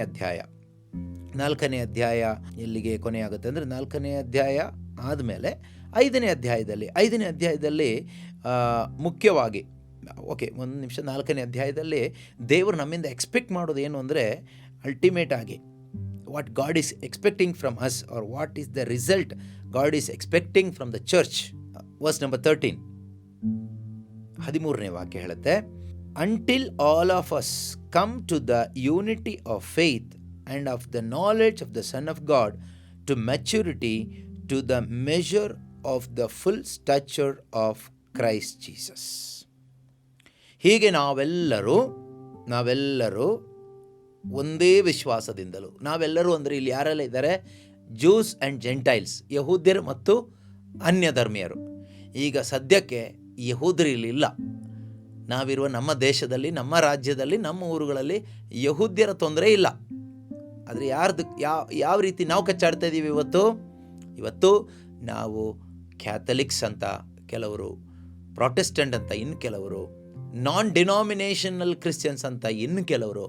ಅಧ್ಯಾಯ ಎಲ್ಲಿಗೆ ಕೊನೆಯಾಗುತ್ತೆ ಅಂದರೆ 4ನೇ ಅಧ್ಯಾಯ ಆದಮೇಲೆ 5ನೇ ಅಧ್ಯಾಯದಲ್ಲಿ ಮುಖ್ಯವಾಗಿ ಒಂದು ನಿಮಿಷ. 4ನೇ ಅಧ್ಯಾಯದಲ್ಲಿ ದೇವರು ನಮ್ಮಿಂದ ಎಕ್ಸ್ಪೆಕ್ಟ್ ಮಾಡೋದು ಏನು ಅಂದರೆ ಅಲ್ಟಿಮೇಟ್ ಆಗಿ what God is expecting from us, or what is the result God is expecting from the church. Verse number 13, 13ನೇ ವಾಕ್ಯ ಹೇಳುತ್ತೆ, until all of us come to the unity of faith and of the knowledge of the Son of God, to maturity, to the measure of the full stature of Christ Jesus. ಹೀಗೆ ನಾವೆಲ್ಲರೂ ಒಂದೇ ವಿಶ್ವಾಸದಿಂದಲೂ, ನಾವೆಲ್ಲರೂ ಅಂದರೆ ಇಲ್ಲಿ ಯಾರೆಲ್ಲ ಇದ್ದಾರೆ? Juice and Gentiles, ಯಹೂದ್ಯರು ಮತ್ತು ಅನ್ಯ ಧರ್ಮೀಯರು. ಈಗ ಸದ್ಯಕ್ಕೆ ಯಹೂದ್ಯರು ಇಲ್ಲಿಲ್ಲ. ನಾವಿರುವ ನಮ್ಮ ದೇಶದಲ್ಲಿ, ನಮ್ಮ ರಾಜ್ಯದಲ್ಲಿ, ನಮ್ಮ ಊರುಗಳಲ್ಲಿ ಯಹೂದ್ಯರ ತೊಂದರೆ ಇಲ್ಲ. ಆದರೆ ಯಾವ ರೀತಿ ನಾವು ಕಚ್ಚಾಡ್ತಾ ಇದ್ದೀವಿ ಇವತ್ತು ನಾವು ಕ್ಯಾಥಲಿಕ್ಸ್ ಅಂತ ಕೆಲವರು, ಪ್ರೊಟೆಸ್ಟೆಂಟ್ ಅಂತ ಇನ್ನು ಕೆಲವರು, ನಾನ್ ಡಿನಾಮಿನೇಷನಲ್ ಕ್ರಿಶ್ಚಿಯನ್ಸ್ ಅಂತ ಇನ್ನು ಕೆಲವರು,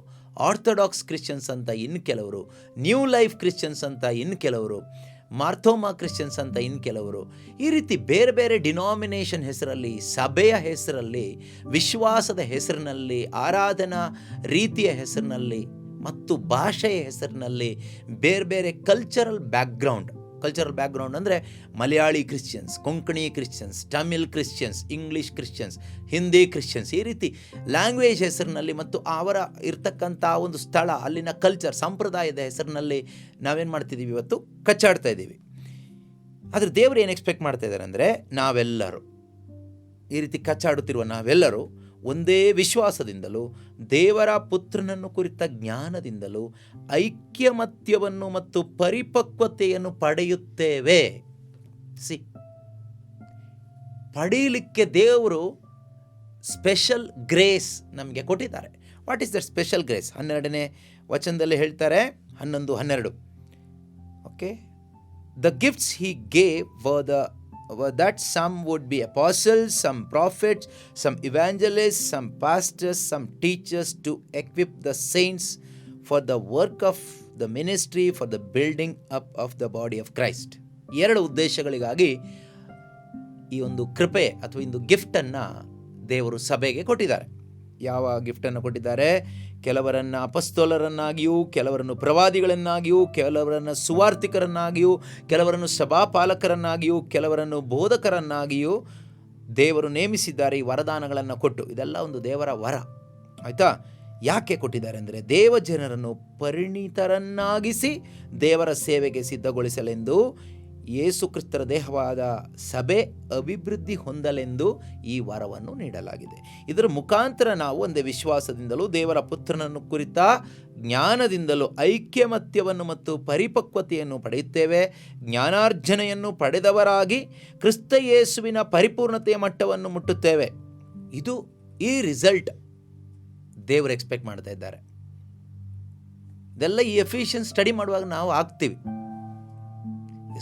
ಆರ್ಥೋಡಾಕ್ಸ್ ಕ್ರಿಶ್ಚಿಯನ್ಸ್ ಅಂತ ಇನ್ನು ಕೆಲವರು, ನ್ಯೂ ಲೈಫ್ ಕ್ರಿಶ್ಚಿಯನ್ಸ್ ಅಂತ ಇನ್ನು ಕೆಲವರು, ಮಾರ್ಥೋಮಾ ಕ್ರಿಶ್ಚಿಯನ್ಸ್ ಅಂತ ಇನ್ನು ಕೆಲವರು, ಈ ರೀತಿ ಬೇರೆ ಬೇರೆ ಡಿನಾಮಿನೇಷನ್ ಹೆಸರಲ್ಲಿ, ಸಭೆಯ ಹೆಸರಲ್ಲಿ, ವಿಶ್ವಾಸದ ಹೆಸರಿನಲ್ಲಿ, ಆರಾಧನಾ ರೀತಿಯ ಹೆಸರಿನಲ್ಲಿ ಮತ್ತು ಭಾಷೆಯ ಹೆಸರಿನಲ್ಲಿ ಬೇರೆ ಬೇರೆ ಕಲ್ಚರಲ್ ಬ್ಯಾಕ್ಗ್ರೌಂಡ್ ಅಂದರೆ Malayali Christians, Konkani Christians, Tamil Christians, English Christians, Hindi Christians, ಈ ರೀತಿ ಲ್ಯಾಂಗ್ವೇಜ್ ಹೆಸರಿನಲ್ಲಿ ಮತ್ತು ಅವರ ಇರ್ತಕ್ಕಂಥ ಒಂದು ಸ್ಥಳ, ಅಲ್ಲಿನ ಕಲ್ಚರ್, ಸಂಪ್ರದಾಯದ ಹೆಸರಿನಲ್ಲಿ ನಾವೇನು ಮಾಡ್ತಿದ್ದೀವಿ? ಇವತ್ತು ಕಚ್ಚಾಡ್ತಾ ಇದ್ದೀವಿ. ಆದರೆ ದೇವರು ಏನು ಎಕ್ಸ್ಪೆಕ್ಟ್ ಮಾಡ್ತಾ ಇದ್ದಾರೆ ಅಂದರೆ ನಾವೆಲ್ಲರೂ ಈ ರೀತಿ ಕಚ್ಚಾಡುತ್ತಿರುವ ನಾವೆಲ್ಲರೂ ಒಂದೇ ವಿಶ್ವಾಸದಿಂದಲೂ ದೇವರ ಪುತ್ರನನ್ನು ಕುರಿತ ಜ್ಞಾನದಿಂದಲೂ ಐಕ್ಯಮತ್ಯವನ್ನು ಮತ್ತು ಪರಿಪಕ್ವತೆಯನ್ನು ಪಡೆಯುತ್ತೇವೆ. ಪಡೆಯಲಿಕ್ಕೆ ದೇವರು ಸ್ಪೆಷಲ್ ಗ್ರೇಸ್ ನಮಗೆ ಕೊಟ್ಟಿದ್ದಾರೆ. What is that special grace? 12ನೇ ವಚನದಲ್ಲಿ ಹೇಳ್ತಾರೆ, 11:12. Okay, the gifts he gave were that some would be apostles, some prophets, some evangelists, some pastors, some teachers, to equip the saints for the work of the ministry, for the building up of the body of Christ. 2 ಉದ್ದೇಶಗಳಿಗಾಗಿ ಈ ಒಂದು ಕೃಪೆ ಅಥವಾ ಒಂದು ಗಿಫ್ಟನ್ನು ದೇವರು ಸಭೆಗೆ ಕೊಟ್ಟಿದ್ದಾರೆ. ಯಾವ ಗಿಫ್ಟನ್ನು ಕೊಟ್ಟಿದ್ದಾರೆ? ಕೆಲವರನ್ನು ಅಪಸ್ತೋಲರನ್ನಾಗಿಯೂ, ಕೆಲವರನ್ನು ಪ್ರವಾದಿಗಳನ್ನಾಗಿಯೂ, ಕೆಲವರನ್ನು ಸುವಾರ್ತಿಕರನ್ನಾಗಿಯೂ, ಕೆಲವರನ್ನು ಸಭಾಪಾಲಕರನ್ನಾಗಿಯೂ, ಕೆಲವರನ್ನು ಬೋಧಕರನ್ನಾಗಿಯೂ ದೇವರು ನೇಮಿಸಿದ್ದಾರೆ. ಈ ವರದಾನಗಳನ್ನು ಕೊಟ್ಟು, ಇದೆಲ್ಲ ಒಂದು ದೇವರ ವರ. ಆಯಿತಾ? ಯಾಕೆ ಕೊಟ್ಟಿದ್ದಾರೆ ಅಂದರೆ ದೇವಜನರನ್ನು ಪರಿಣಿತರನ್ನಾಗಿಸಿ ದೇವರ ಸೇವೆಗೆ ಸಿದ್ಧಗೊಳಿಸಲೆಂದು ಯೇಸು ಕ್ರಿಸ್ತರ ದೇಹವಾದ ಸಭೆ ಅಭಿವೃದ್ಧಿ ಹೊಂದಲೆಂದು ಈ ವರವನ್ನು ನೀಡಲಾಗಿದೆ. ಇದರ ಮುಖಾಂತರ ನಾವು ಒಂದೇ ವಿಶ್ವಾಸದಿಂದಲೂ ದೇವರ ಪುತ್ರನನ್ನು ಕುರಿತ ಜ್ಞಾನದಿಂದಲೂ ಐಕ್ಯಮತ್ಯವನ್ನು ಮತ್ತು ಪರಿಪಕ್ವತೆಯನ್ನು ಪಡೆಯುತ್ತೇವೆ. ಜ್ಞಾನಾರ್ಜನೆಯನ್ನು ಪಡೆದವರಾಗಿ ಕ್ರಿಸ್ತ ಯೇಸುವಿನ ಪರಿಪೂರ್ಣತೆಯ ಮಟ್ಟವನ್ನು ಮುಟ್ಟುತ್ತೇವೆ. ಈ ರಿಸಲ್ಟ್ ದೇವರು ಎಕ್ಸ್ಪೆಕ್ಟ್ ಮಾಡ್ತಾ ಇದ್ದಾರೆ. ಇದೆಲ್ಲ ಈ ಎಫಿಷಿಯನ್ಸ್ ಸ್ಟಡಿ ಮಾಡುವಾಗ ನಾವು ಆಗ್ತೀವಿ.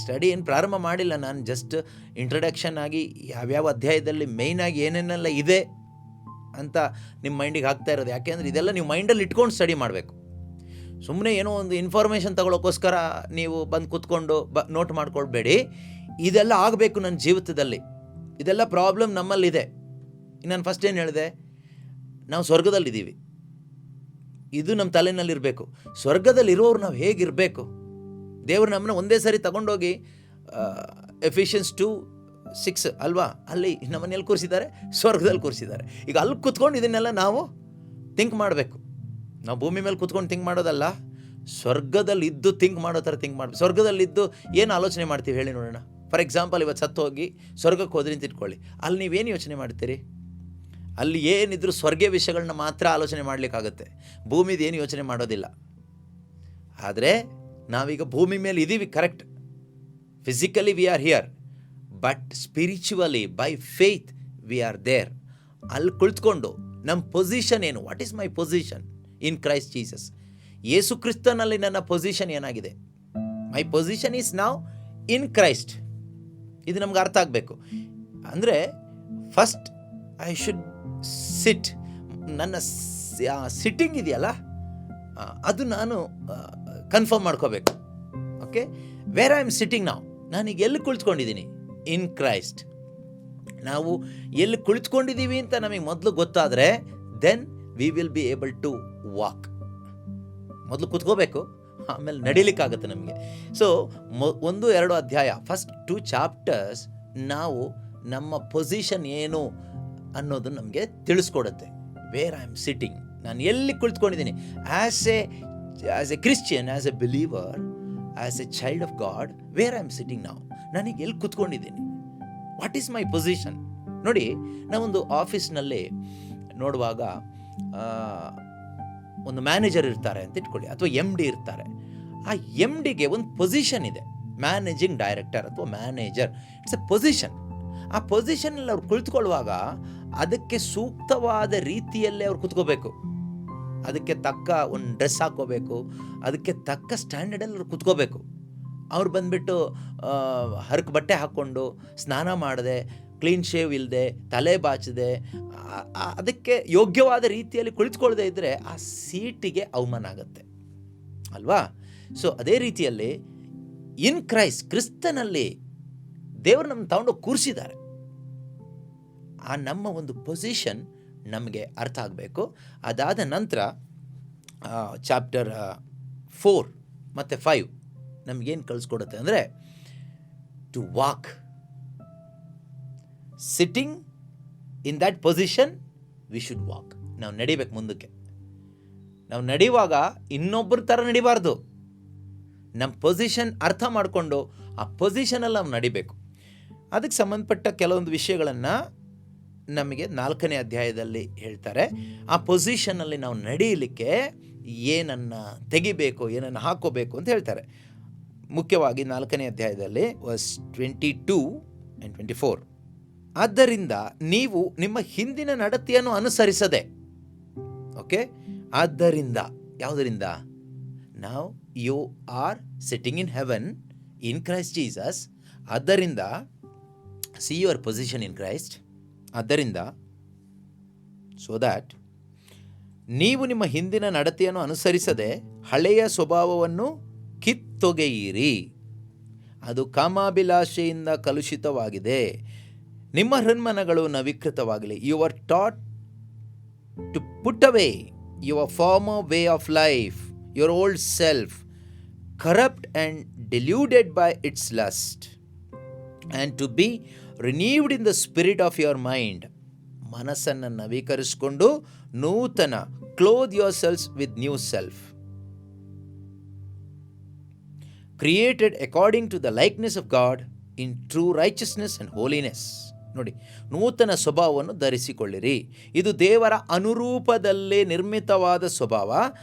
ಸ್ಟಡಿ ಏನು ಪ್ರಾರಂಭ ಮಾಡಿಲ್ಲ, ನಾನು ಜಸ್ಟ್ ಇಂಟ್ರಡಕ್ಷನ್ ಆಗಿ ಯಾವ್ಯಾವ ಅಧ್ಯಾಯದಲ್ಲಿ ಮೇಯ್ನಾಗಿ ಏನೇನೆಲ್ಲ ಇದೆ ಅಂತ ನಿಮ್ಮ ಮೈಂಡಿಗೆ ಹಾಕ್ತಾ ಇರೋದು. ಯಾಕೆಂದರೆ ಇದೆಲ್ಲ ನೀವು ಮೈಂಡಲ್ಲಿ ಇಟ್ಕೊಂಡು ಸ್ಟಡಿ ಮಾಡಬೇಕು. ಸುಮ್ಮನೆ ಏನೋ ಒಂದು ಇನ್ಫಾರ್ಮೇಷನ್ ತಗೊಳ್ಳೋಕ್ಕೋಸ್ಕರ ನೀವು ಬಂದು ಕೂತ್ಕೊಂಡು ನೋಟ್ ಮಾಡ್ಕೊಳ್ಬೇಡಿ. ಇದೆಲ್ಲ ಆಗಬೇಕು ನನ್ನ ಜೀವಿತದಲ್ಲಿ. ಇದೆಲ್ಲ ಪ್ರಾಬ್ಲಮ್ ನಮ್ಮಲ್ಲಿದೆ. ನಾನು ಫಸ್ಟ್ ಏನು ಹೇಳಿದೆ, ನಾವು ಸ್ವರ್ಗದಲ್ಲಿದ್ದೀವಿ. ಇದು ನಮ್ಮ ತಲೆನಲ್ಲಿರಬೇಕು. ಸ್ವರ್ಗದಲ್ಲಿರೋರು ನಾವು ಹೇಗಿರಬೇಕು? ದೇವರು ನಮ್ಮನ್ನ ಒಂದೇ ಸಾರಿ ತಗೊಂಡೋಗಿ ಎಫಿಷಿಯನ್ಸ್ 2:6 ಅಲ್ವಾ, ಅಲ್ಲಿ ನಮ್ಮನ್ನೆಲ್ಲಿ ಕೂರಿಸಿದ್ದಾರೆ? ಸ್ವರ್ಗದಲ್ಲಿ ಕೂರಿಸಿದ್ದಾರೆ. ಈಗ ಅಲ್ಲಿ ಕೂತ್ಕೊಂಡು ಇದನ್ನೆಲ್ಲ ನಾವು ಥಿಂಕ್ ಮಾಡಬೇಕು. ನಾವು ಭೂಮಿ ಮೇಲೆ ಕೂತ್ಕೊಂಡು ಥಿಂಕ್ ಮಾಡೋದಲ್ಲ, ಸ್ವರ್ಗದಲ್ಲಿದ್ದು ಥಿಂಕ್ ಮಾಡೋ ಥರ ಥಿಂಕ್ ಮಾಡಬೇಕು. ಸ್ವರ್ಗದಲ್ಲಿದ್ದು ಏನು ಆಲೋಚನೆ ಮಾಡ್ತೀವಿ ಹೇಳಿ ನೋಡೋಣ. ಫಾರ್ ಎಕ್ಸಾಂಪಲ್, ಇವತ್ತು ಸತ್ತು ಹೋಗಿ ಸ್ವರ್ಗಕ್ಕೆ ಹೋದ್ರಿ ಅಂತ ಇಟ್ಕೊಳ್ಳಿ. ಅಲ್ಲಿ ನೀವೇನು ಯೋಚನೆ ಮಾಡ್ತೀರಿ? ಅಲ್ಲಿ ಏನಿದ್ರು ಸ್ವರ್ಗೀಯ ವಿಷಯಗಳನ್ನ ಮಾತ್ರ ಆಲೋಚನೆ ಮಾಡಲಿಕ್ಕಾಗತ್ತೆ. ಭೂಮಿದು ಏನು ಯೋಚನೆ ಮಾಡೋದಿಲ್ಲ. ಆದರೆ ನಾವೀಗ ಭೂಮಿ ಮೇಲೆ ಇದ್ದೀವಿ, correct. Physically we are here, but spiritually by faith we are there. ಅಲ್ಲಿ ಕುಳಿತುಕೊಂಡು ನಮ್ಮ ಪೊಸಿಷನ್ ಏನು? What is my position in Christ Jesus? ಯೇಸು ಕ್ರಿಸ್ತನಲ್ಲಿ ನನ್ನ ಪೊಸಿಷನ್ ಏನಾಗಿದೆ? My position is now in Christ. ಇದು ನಮ್ಗೆ ಅರ್ಥ ಆಗಬೇಕು. ಅಂದರೆ ಫಸ್ಟ್ ಐ ಶುಡ್ ಸಿಟ್. ನನ್ನ ಸಿಟ್ಟಿಂಗ್ ಇದೆಯಲ್ಲ, ಅದು ನಾನು ಕನ್ಫರ್ಮ್ ಮಾಡ್ಕೋಬೇಕು. Okay, wear I am sitting ನಾವು, ನಾನೀಗ ಎಲ್ಲಿ ಕುಳಿತುಕೊಂಡಿದ್ದೀನಿ? ಇನ್ ಕ್ರೈಸ್ಟ್. ನಾವು ಎಲ್ಲಿ ಕುಳಿತುಕೊಂಡಿದ್ದೀವಿ ಅಂತ ನಮಗೆ ಮೊದಲು ಗೊತ್ತಾದರೆ then we will be able to walk. ಮೊದಲು ಕೂತ್ಕೋಬೇಕು, ಆಮೇಲೆ ನಡೀಲಿಕ್ಕಾಗುತ್ತೆ ನಮಗೆ. ಸೊ 1-2 ಅಧ್ಯಾಯ, ಫಸ್ಟ್ 2 ಚಾಪ್ಟರ್ಸ್ ನಾವು ನಮ್ಮ ಪೊಸಿಷನ್ ಏನು ಅನ್ನೋದು ನಮಗೆ ತಿಳಿಸ್ಕೊಡುತ್ತೆ. ವೇರ್ ಐ ಆಮ್ ಸಿಟ್ಟಿಂಗ್, ನಾನು ಎಲ್ಲಿ ಕುಳಿತುಕೊಂಡಿದ್ದೀನಿ as a Christian, as a believer, as a child of God. Where I am sitting ನಾವು, ನನಗೆ ಎಲ್ಲಿ ಕೂತ್ಕೊಂಡಿದ್ದೀನಿ? What is my position? ನೋಡಿ, ನಾವೊಂದು ಆಫೀಸ್ನಲ್ಲಿ ನೋಡುವಾಗ ಒಂದು ಮ್ಯಾನೇಜರ್ ಇರ್ತಾರೆ ಅಂತ ಇಟ್ಕೊಳ್ಳಿ, ಅಥವಾ MD ಇರ್ತಾರೆ. ಆ MDಗೆ ಒಂದು ಪೊಸಿಷನ್ ಇದೆ, ಮ್ಯಾನೇಜಿಂಗ್ ಡೈರೆಕ್ಟರ್ ಅಥವಾ ಮ್ಯಾನೇಜರ್. It's A position. ಆ ಪೊಸಿಷನಲ್ಲಿ ಅವ್ರು ಕುಳಿತುಕೊಳ್ಳುವಾಗ ಅದಕ್ಕೆ ಸೂಕ್ತವಾದ ರೀತಿಯಲ್ಲೇ ಅವ್ರು ಕುತ್ಕೋಬೇಕು. ಅದಕ್ಕೆ ತಕ್ಕ ಒಂದು ಡ್ರೆಸ್ ಹಾಕ್ಕೋಬೇಕು, ಅದಕ್ಕೆ ತಕ್ಕ ಸ್ಟ್ಯಾಂಡರ್ಡಲ್ಲಿ ಅವ್ರು ಕುತ್ಕೋಬೇಕು. ಅವ್ರು ಬಂದುಬಿಟ್ಟು ಹರಕು ಬಟ್ಟೆ ಹಾಕ್ಕೊಂಡು ಸ್ನಾನ ಮಾಡದೆ, ಕ್ಲೀನ್ ಶೇವ್ ಇಲ್ಲದೆ, ತಲೆ ಬಾಚದೆ, ಅದಕ್ಕೆ ಯೋಗ್ಯವಾದ ರೀತಿಯಲ್ಲಿ ಕುಳಿತುಕೊಳ್ಳದೆ ಇದ್ದರೆ ಆ ಸೀಟಿಗೆ ಅವಮಾನ ಆಗುತ್ತೆ ಅಲ್ವಾ? ಸೊ ಅದೇ ರೀತಿಯಲ್ಲಿ ಇನ್ ಕ್ರೈಸ್ಟ್, ಕ್ರಿಸ್ತನಲ್ಲಿ ದೇವರು ನಮ್ಮ ತಗೊಂಡು ಕೂರಿಸಿದ್ದಾರೆ. ಆ ನಮ್ಮ ಒಂದು ಪೊಸಿಷನ್ ನಮಗೆ ಅರ್ಥ ಆಗಬೇಕು. ಅದಾದ ನಂತರ ಚಾಪ್ಟರ್ 4 ಮತ್ತು 5 ನಮಗೇನು ಕಳಿಸ್ಕೊಡುತ್ತೆ ಅಂದರೆ, to walk, sitting in that position we should walk. ನಾವು ನಡಿಬೇಕು ಮುಂದಕ್ಕೆ. ನಾವು ನಡೆಯುವಾಗ ಇನ್ನೊಬ್ಬರ ಥರ ನಡಿಬಾರ್ದು. ನಮ್ಮ ಪೊಸಿಷನ್ ಅರ್ಥ ಮಾಡಿಕೊಂಡು ಆ ಪೊಸಿಷನಲ್ಲಿ ನಾವು ನಡಿಬೇಕು. ಅದಕ್ಕೆ ಸಂಬಂಧಪಟ್ಟ ಕೆಲವೊಂದು ವಿಷಯಗಳನ್ನು ನಮಗೆ 4ನೇ ಅಧ್ಯಾಯದಲ್ಲಿ ಹೇಳ್ತಾರೆ. ಆ ಪೊಸಿಷನ್ನಲ್ಲಿ ನಾವು ನಡೆಯಲಿಕ್ಕೆ ಏನನ್ನು ತೆಗಿಬೇಕು, ಏನನ್ನು ಹಾಕೋಬೇಕು ಅಂತ ಹೇಳ್ತಾರೆ. ಮುಖ್ಯವಾಗಿ 4ನೇ ಅಧ್ಯಾಯದಲ್ಲಿ ವರ್ಸ್ 22 and 24. ಆದ್ದರಿಂದ ನೀವು ನಿಮ್ಮ ಹಿಂದಿನ ನಡತೆಯನ್ನು ಅನುಸರಿಸದೆ, ಓಕೆ, ಆದ್ದರಿಂದ ಯಾವುದರಿಂದ? ನಾವು you are sitting in heaven in Christ Jesus. ಆದ್ದರಿಂದ see your position in Christ. ಆದ್ದರಿಂದ ಸೊ ದ್ಯಾಟ್ ನೀವು ನಿಮ್ಮ ಹಿಂದಿನ ನಡತೆಯನ್ನು ಅನುಸರಿಸದೆ ಹಳೆಯ ಸ್ವಭಾವವನ್ನು ಕಿತ್ತೊಗೆಯಿರಿ, ಅದು ಕಾಮಾಭಿಲಾಷೆಯಿಂದ ಕಲುಷಿತವಾಗಿದೆ. ನಿಮ್ಮ ಹೃನ್ಮನಗಳು ನವೀಕೃತವಾಗಲಿ. You are taught to put away your former way of life, your old self, corrupt and deluded by its lust, and to be renewed in the spirit of your mind. ಮನಸ್ಸನ್ನು ನವೀಕರಿಸಿಕೊಂಡು ನೂತನ, clothe yourselves with new self. Created according to the likeness of God in true righteousness and holiness. ನೋಡಿ, ನೂತನ ಸ್ವಭಾವವನ್ನು ಧರಿಸಿಕೊಳ್ಳಿರಿ. ಇದು ದೇವರ ಅನುರೂಪದಲ್ಲೇ ನಿರ್ಮಿತವಾದ ಸ್ವಭಾವ,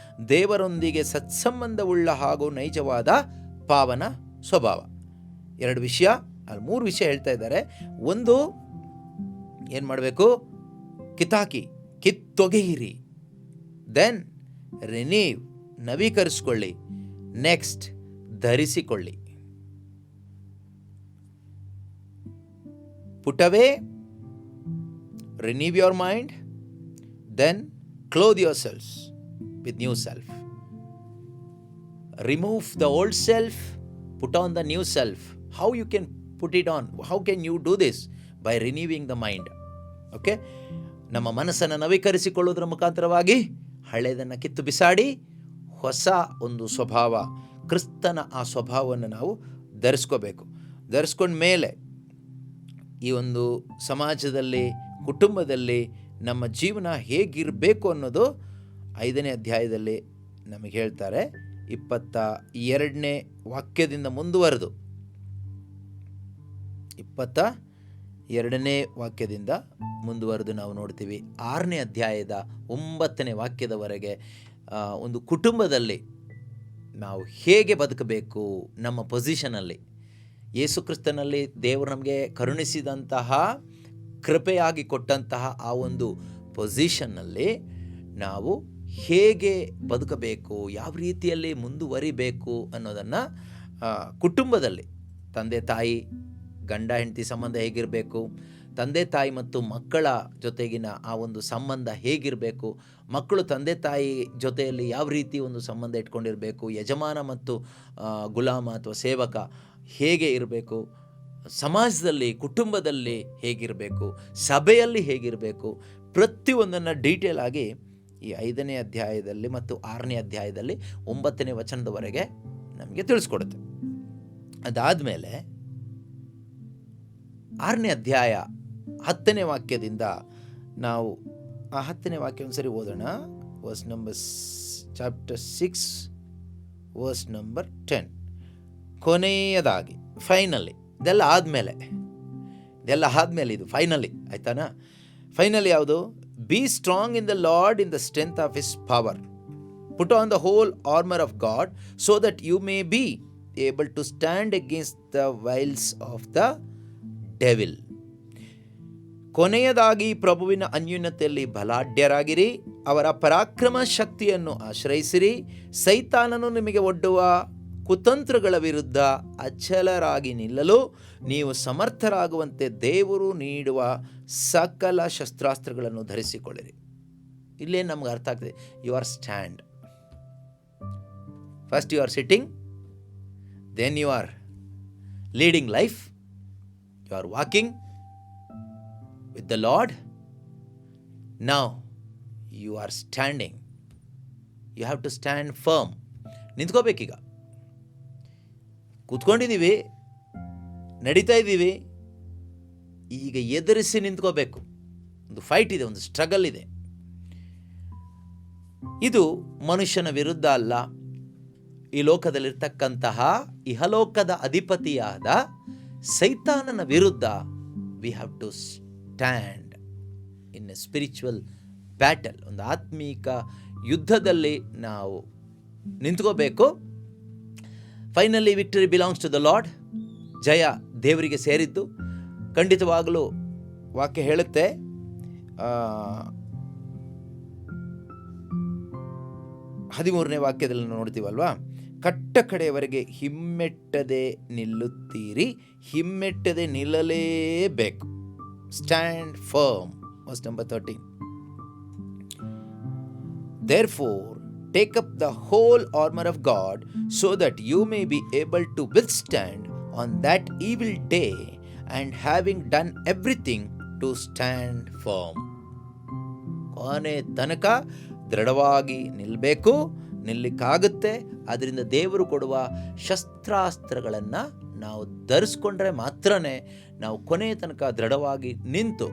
ದೇವರೊಂದಿಗೆ ಸತ್ಸಂಬಂಧವುಳ್ಳ ಹಾಗೂ ನೈಜವಾದ ಪಾವನ ಸ್ವಭಾವ. 2 ವಿಷಯ, ಅಲ್ಲಿ 3 ವಿಷಯ ಹೇಳ್ತಾ ಇದ್ದಾರೆ. ಒಂದು, ಏನು ಮಾಡಬೇಕು? ಕಿತ್ತೊಗೆಯಿರಿ. ದೆನ್ ರಿನೀವ್, ನವೀಕರಿಸ್ಕೊಳ್ಳಿ. ನೆಕ್ಸ್ಟ್, ಧರಿಸಿಕೊಳ್ಳಿ. Put away, renew your mind, then clothe yourselves with new self. Remove the old self, put on the new self. How you can put it on? How can you do this? By renewing the mind. Okay? ನಮ್ಮ ಮನಸ್ಸನ್ನು ನವೀಕರಿಸಿಕೊಳ್ಳೋದ್ರ ಮುಖಾಂತರವಾಗಿ ಹಳೆಯದನ್ನು ಕಿತ್ತು ಬಿಸಾಡಿ ಹೊಸ ಒಂದು ಸ್ವಭಾವ, ಕ್ರಿಸ್ತನ ಆ ಸ್ವಭಾವವನ್ನು ನಾವು ಧರಿಸ್ಕೋಬೇಕು. ಧರಿಸ್ಕೊಂಡ ಮೇಲೆ ಈ ಒಂದು ಸಮಾಜದಲ್ಲಿ, ಕುಟುಂಬದಲ್ಲಿ ನಮ್ಮ ಜೀವನ ಹೇಗಿರಬೇಕು ಅನ್ನೋದು 5ನೇ ಅಧ್ಯಾಯದಲ್ಲಿ ನಮಗೆ ಹೇಳ್ತಾರೆ. 22ನೇ ವಾಕ್ಯದಿಂದ ಮುಂದುವರೆದು 22ನೇ ವಾಕ್ಯದಿಂದ ಮುಂದುವರೆದು ನಾವು ನೋಡ್ತೀವಿ 6ನೇ ಅಧ್ಯಾಯದ 9ನೇ ವಾಕ್ಯದವರೆಗೆ ಒಂದು ಕುಟುಂಬದಲ್ಲಿ ನಾವು ಹೇಗೆ ಬದುಕಬೇಕು, ನಮ್ಮ ಪೊಸಿಷನಲ್ಲಿ, ಯೇಸು ಕ್ರಿಸ್ತನಲ್ಲಿ ದೇವರು ನಮಗೆ ಕರುಣಿಸಿದಂತಹ, ಕೃಪೆಯಾಗಿ ಕೊಟ್ಟಂತಹ ಆ ಒಂದು ಪೊಸಿಷನ್ನಲ್ಲಿ ನಾವು ಹೇಗೆ ಬದುಕಬೇಕು, ಯಾವ ರೀತಿಯಲ್ಲಿ ಮುಂದುವರಿಬೇಕು ಅನ್ನೋದನ್ನು ಕುಟುಂಬದಲ್ಲಿ ತಂದೆ ತಾಯಿ, ಗಂಡ ಹೆಂಡತಿ ಸಂಬಂಧ ಹೇಗಿರಬೇಕು, ತಂದೆ ತಾಯಿ ಮತ್ತು ಮಕ್ಕಳ ಜೊತೆಗಿನ ಆ ಒಂದು ಸಂಬಂಧ ಹೇಗಿರಬೇಕು, ಮಕ್ಕಳು ತಂದೆ ತಾಯಿ ಜೊತೆಯಲ್ಲಿ ಯಾವ ರೀತಿ ಒಂದು ಸಂಬಂಧ ಇಟ್ಕೊಂಡಿರಬೇಕು, ಯಜಮಾನ ಮತ್ತು ಗುಲಾಮ ಅಥವಾ ಸೇವಕ ಹೇಗೆ ಇರಬೇಕು, ಸಮಾಜದಲ್ಲಿ, ಕುಟುಂಬದಲ್ಲಿ ಹೇಗಿರಬೇಕು, ಸಭೆಯಲ್ಲಿ ಹೇಗಿರಬೇಕು, ಪ್ರತಿಯೊಂದನ್ನು ಡೀಟೇಲ್ ಆಗಿ ಈ 5ನೇ ಅಧ್ಯಾಯದಲ್ಲಿ ಮತ್ತು 6ನೇ ಅಧ್ಯಾಯದಲ್ಲಿ 9ನೇ ವಚನದವರೆಗೆ ನಮಗೆ ತಿಳಿಸ್ಕೊಡುತ್ತೆ. ಅದಾದಮೇಲೆ 6ನೇ ಅಧ್ಯಾಯ 10ನೇ ವಾಕ್ಯದಿಂದ ನಾವು ಆ 10ನೇ ವಾಕ್ಯ ಒಂದ್ಸರಿ ಓದೋಣ. Verse number chapter 6 verse number 10. ಕೊನೆಯದಾಗಿ, ಫೈನಲಿ, ಇದೆಲ್ಲ ಆದಮೇಲೆ ಇದು ಫೈನಲಿ, ಆಯ್ತಾನಾ? ಫೈನಲಿ ಯಾವುದು? Be strong in the Lord in the strength of his power. Put on the whole armour of God so that you may be able to stand against the wiles of the devil. ಕೊನೆಯದಾಗಿ ಪ್ರಭುವಿನ ಅನ್ಯೂನ್ಯತೆಯಲ್ಲಿ ಬಲಾಢ್ಯರಾಗಿರಿ, ಅವರ ಪರಾಕ್ರಮ ಶಕ್ತಿಯನ್ನು ಆಶ್ರಯಿಸಿರಿ. ಸೈತಾನನು ನಿಮಗೆ ಒಡ್ಡುವ ಕುತಂತ್ರಗಳ ವಿರುದ್ಧ ಅಚಲರಾಗಿ ನಿಲ್ಲಲು ನೀವು ಸಮರ್ಥರಾಗುವಂತೆ ದೇವರು ನೀಡುವ ಸಕಲ ಶಸ್ತ್ರಾಸ್ತ್ರಗಳನ್ನು ಧರಿಸಿಕೊಳ್ಳಿರಿ. ಇಲ್ಲೇ ನಮ್ಗೆ ಅರ್ಥ ಆಗ್ತದೆ. You are stand. First you are sitting, then you are leading life, you are walking with the Lord. Now you are standing. You have to stand firm. ನಿಂತ್ಕೋಬೇಕೀಗ. ಕೂತ್ಕೊಂಡಿದ್ದೀವಿ, ನಡೀತಾ ಇದ್ದೀವಿ, ಈಗ ಎದುರಿಸಿ ನಿಂತ್ಕೋಬೇಕು. ಒಂದು ಫೈಟ್ ಇದೆ, ಒಂದು ಸ್ಟ್ರಗಲ್ ಇದೆ. ಇದು ಮನುಷ್ಯನ ವಿರುದ್ಧ ಅಲ್ಲ, ಈ ಲೋಕದಲ್ಲಿರ್ತಕ್ಕಂತಹ ಇಹಲೋಕದ ಅಧಿಪತಿಯಾದ ಸೈತಾನನ ವಿರುದ್ಧ we have to stand in a spiritual battle. ಒಂದು ಆತ್ಮೀಕ ಯುದ್ಧದಲ್ಲಿ ನಾವು ನಿಂತ್ಕೋಬೇಕು. Finally victory belongs to the Lord. ಜಯ ದೇವರಿಗೆ ಸೇರಿದ್ದು. ಖಂಡಿತವಾಗಲೂ ವಾಕ್ಯ ಹೇಳುತ್ತೆ, 13ನೇ ವಾಕ್ಯದಲ್ಲಿ ನೋಡ್ತೀವಲ್ವಾ, ಕಟ್ಟ ಕಡೆಯವರೆಗೆ ಹಿಮ್ಮೆಟ್ಟದೆ ನಿಲ್ಲುತ್ತೀರಿ, ಹಿಮ್ಮೆಟ್ಟದೆ ನಿಲ್ಲಲೇಬೇಕು. Stand firm. Verse number 13. Therefore, take up the whole armor of God so that you may be able to withstand on that evil day, and having done everything, to stand firm. ಕೊನೆ ತನಕ ದೃಢವಾಗಿ ನಿಲ್ಲಬೇಕು. ನಿಲ್ಲಕ್ಕಾಗುತ್ತೆ. ಅದರಿಂದ ದೇವರು ಕೊಡುವ ಶಸ್ತ್ರಾಸ್ತ್ರಗಳನ್ನು ನಾವು ಧರಿಸ್ಕೊಂಡ್ರೆ ಮಾತ್ರನೇ ನಾವು ಕೊನೆಯ ತನಕ ದೃಢವಾಗಿ ನಿಂತು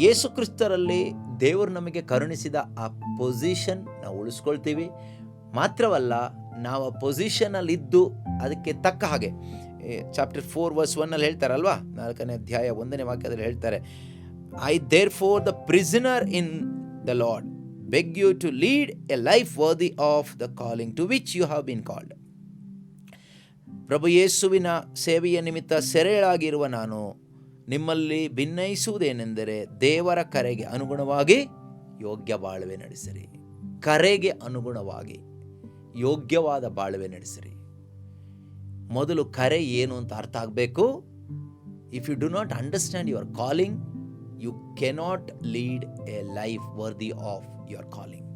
ಯೇಸು ಕ್ರಿಸ್ತರಲ್ಲಿ ದೇವರು ನಮಗೆ ಕರುಣಿಸಿದ ಆ ಪೊಸಿಷನ್ ನಾವು ಉಳಿಸ್ಕೊಳ್ತೀವಿ. ಮಾತ್ರವಲ್ಲ, ನಾವು ಆ ಪೊಸಿಷನಲ್ಲಿದ್ದು ಅದಕ್ಕೆ ತಕ್ಕ ಹಾಗೆ ಚಾಪ್ಟರ್ 4 ವರ್ಸ್ 1 ಹೇಳ್ತಾರಲ್ವಾ, 4ನೇ ಅಧ್ಯಾಯ 1ನೇ ವಾಕ್ಯದಲ್ಲಿ ಹೇಳ್ತಾರೆ, I therefore the prisoner in the Lord beg you to lead a life worthy of the calling to which you have been called. ಪ್ರಭು ಯೇಸುವಿನ ಸೇವೆಯ ನಿಮಿತ್ತ ಸೆರೆಯಾಗಿರುವ ನಾನು ನಿಮ್ಮಲ್ಲಿ ಭಿನ್ನಯಿಸುವುದೇನೆಂದರೆ ದೇವರ ಕರೆಗೆ ಅನುಗುಣವಾಗಿ ಯೋಗ್ಯ ಬಾಳ್ವೆ ನಡೆಸಿರಿ. ಕರೆಗೆ ಅನುಗುಣವಾಗಿ ಯೋಗ್ಯವಾದ ಬಾಳ್ವೆ ನಡೆಸಿರಿ. ಮೊದಲು ಕರೆ ಏನು ಅಂತ ಅರ್ಥ ಆಗಬೇಕು. If you do not understand your calling, you cannot lead a life worthy of your calling.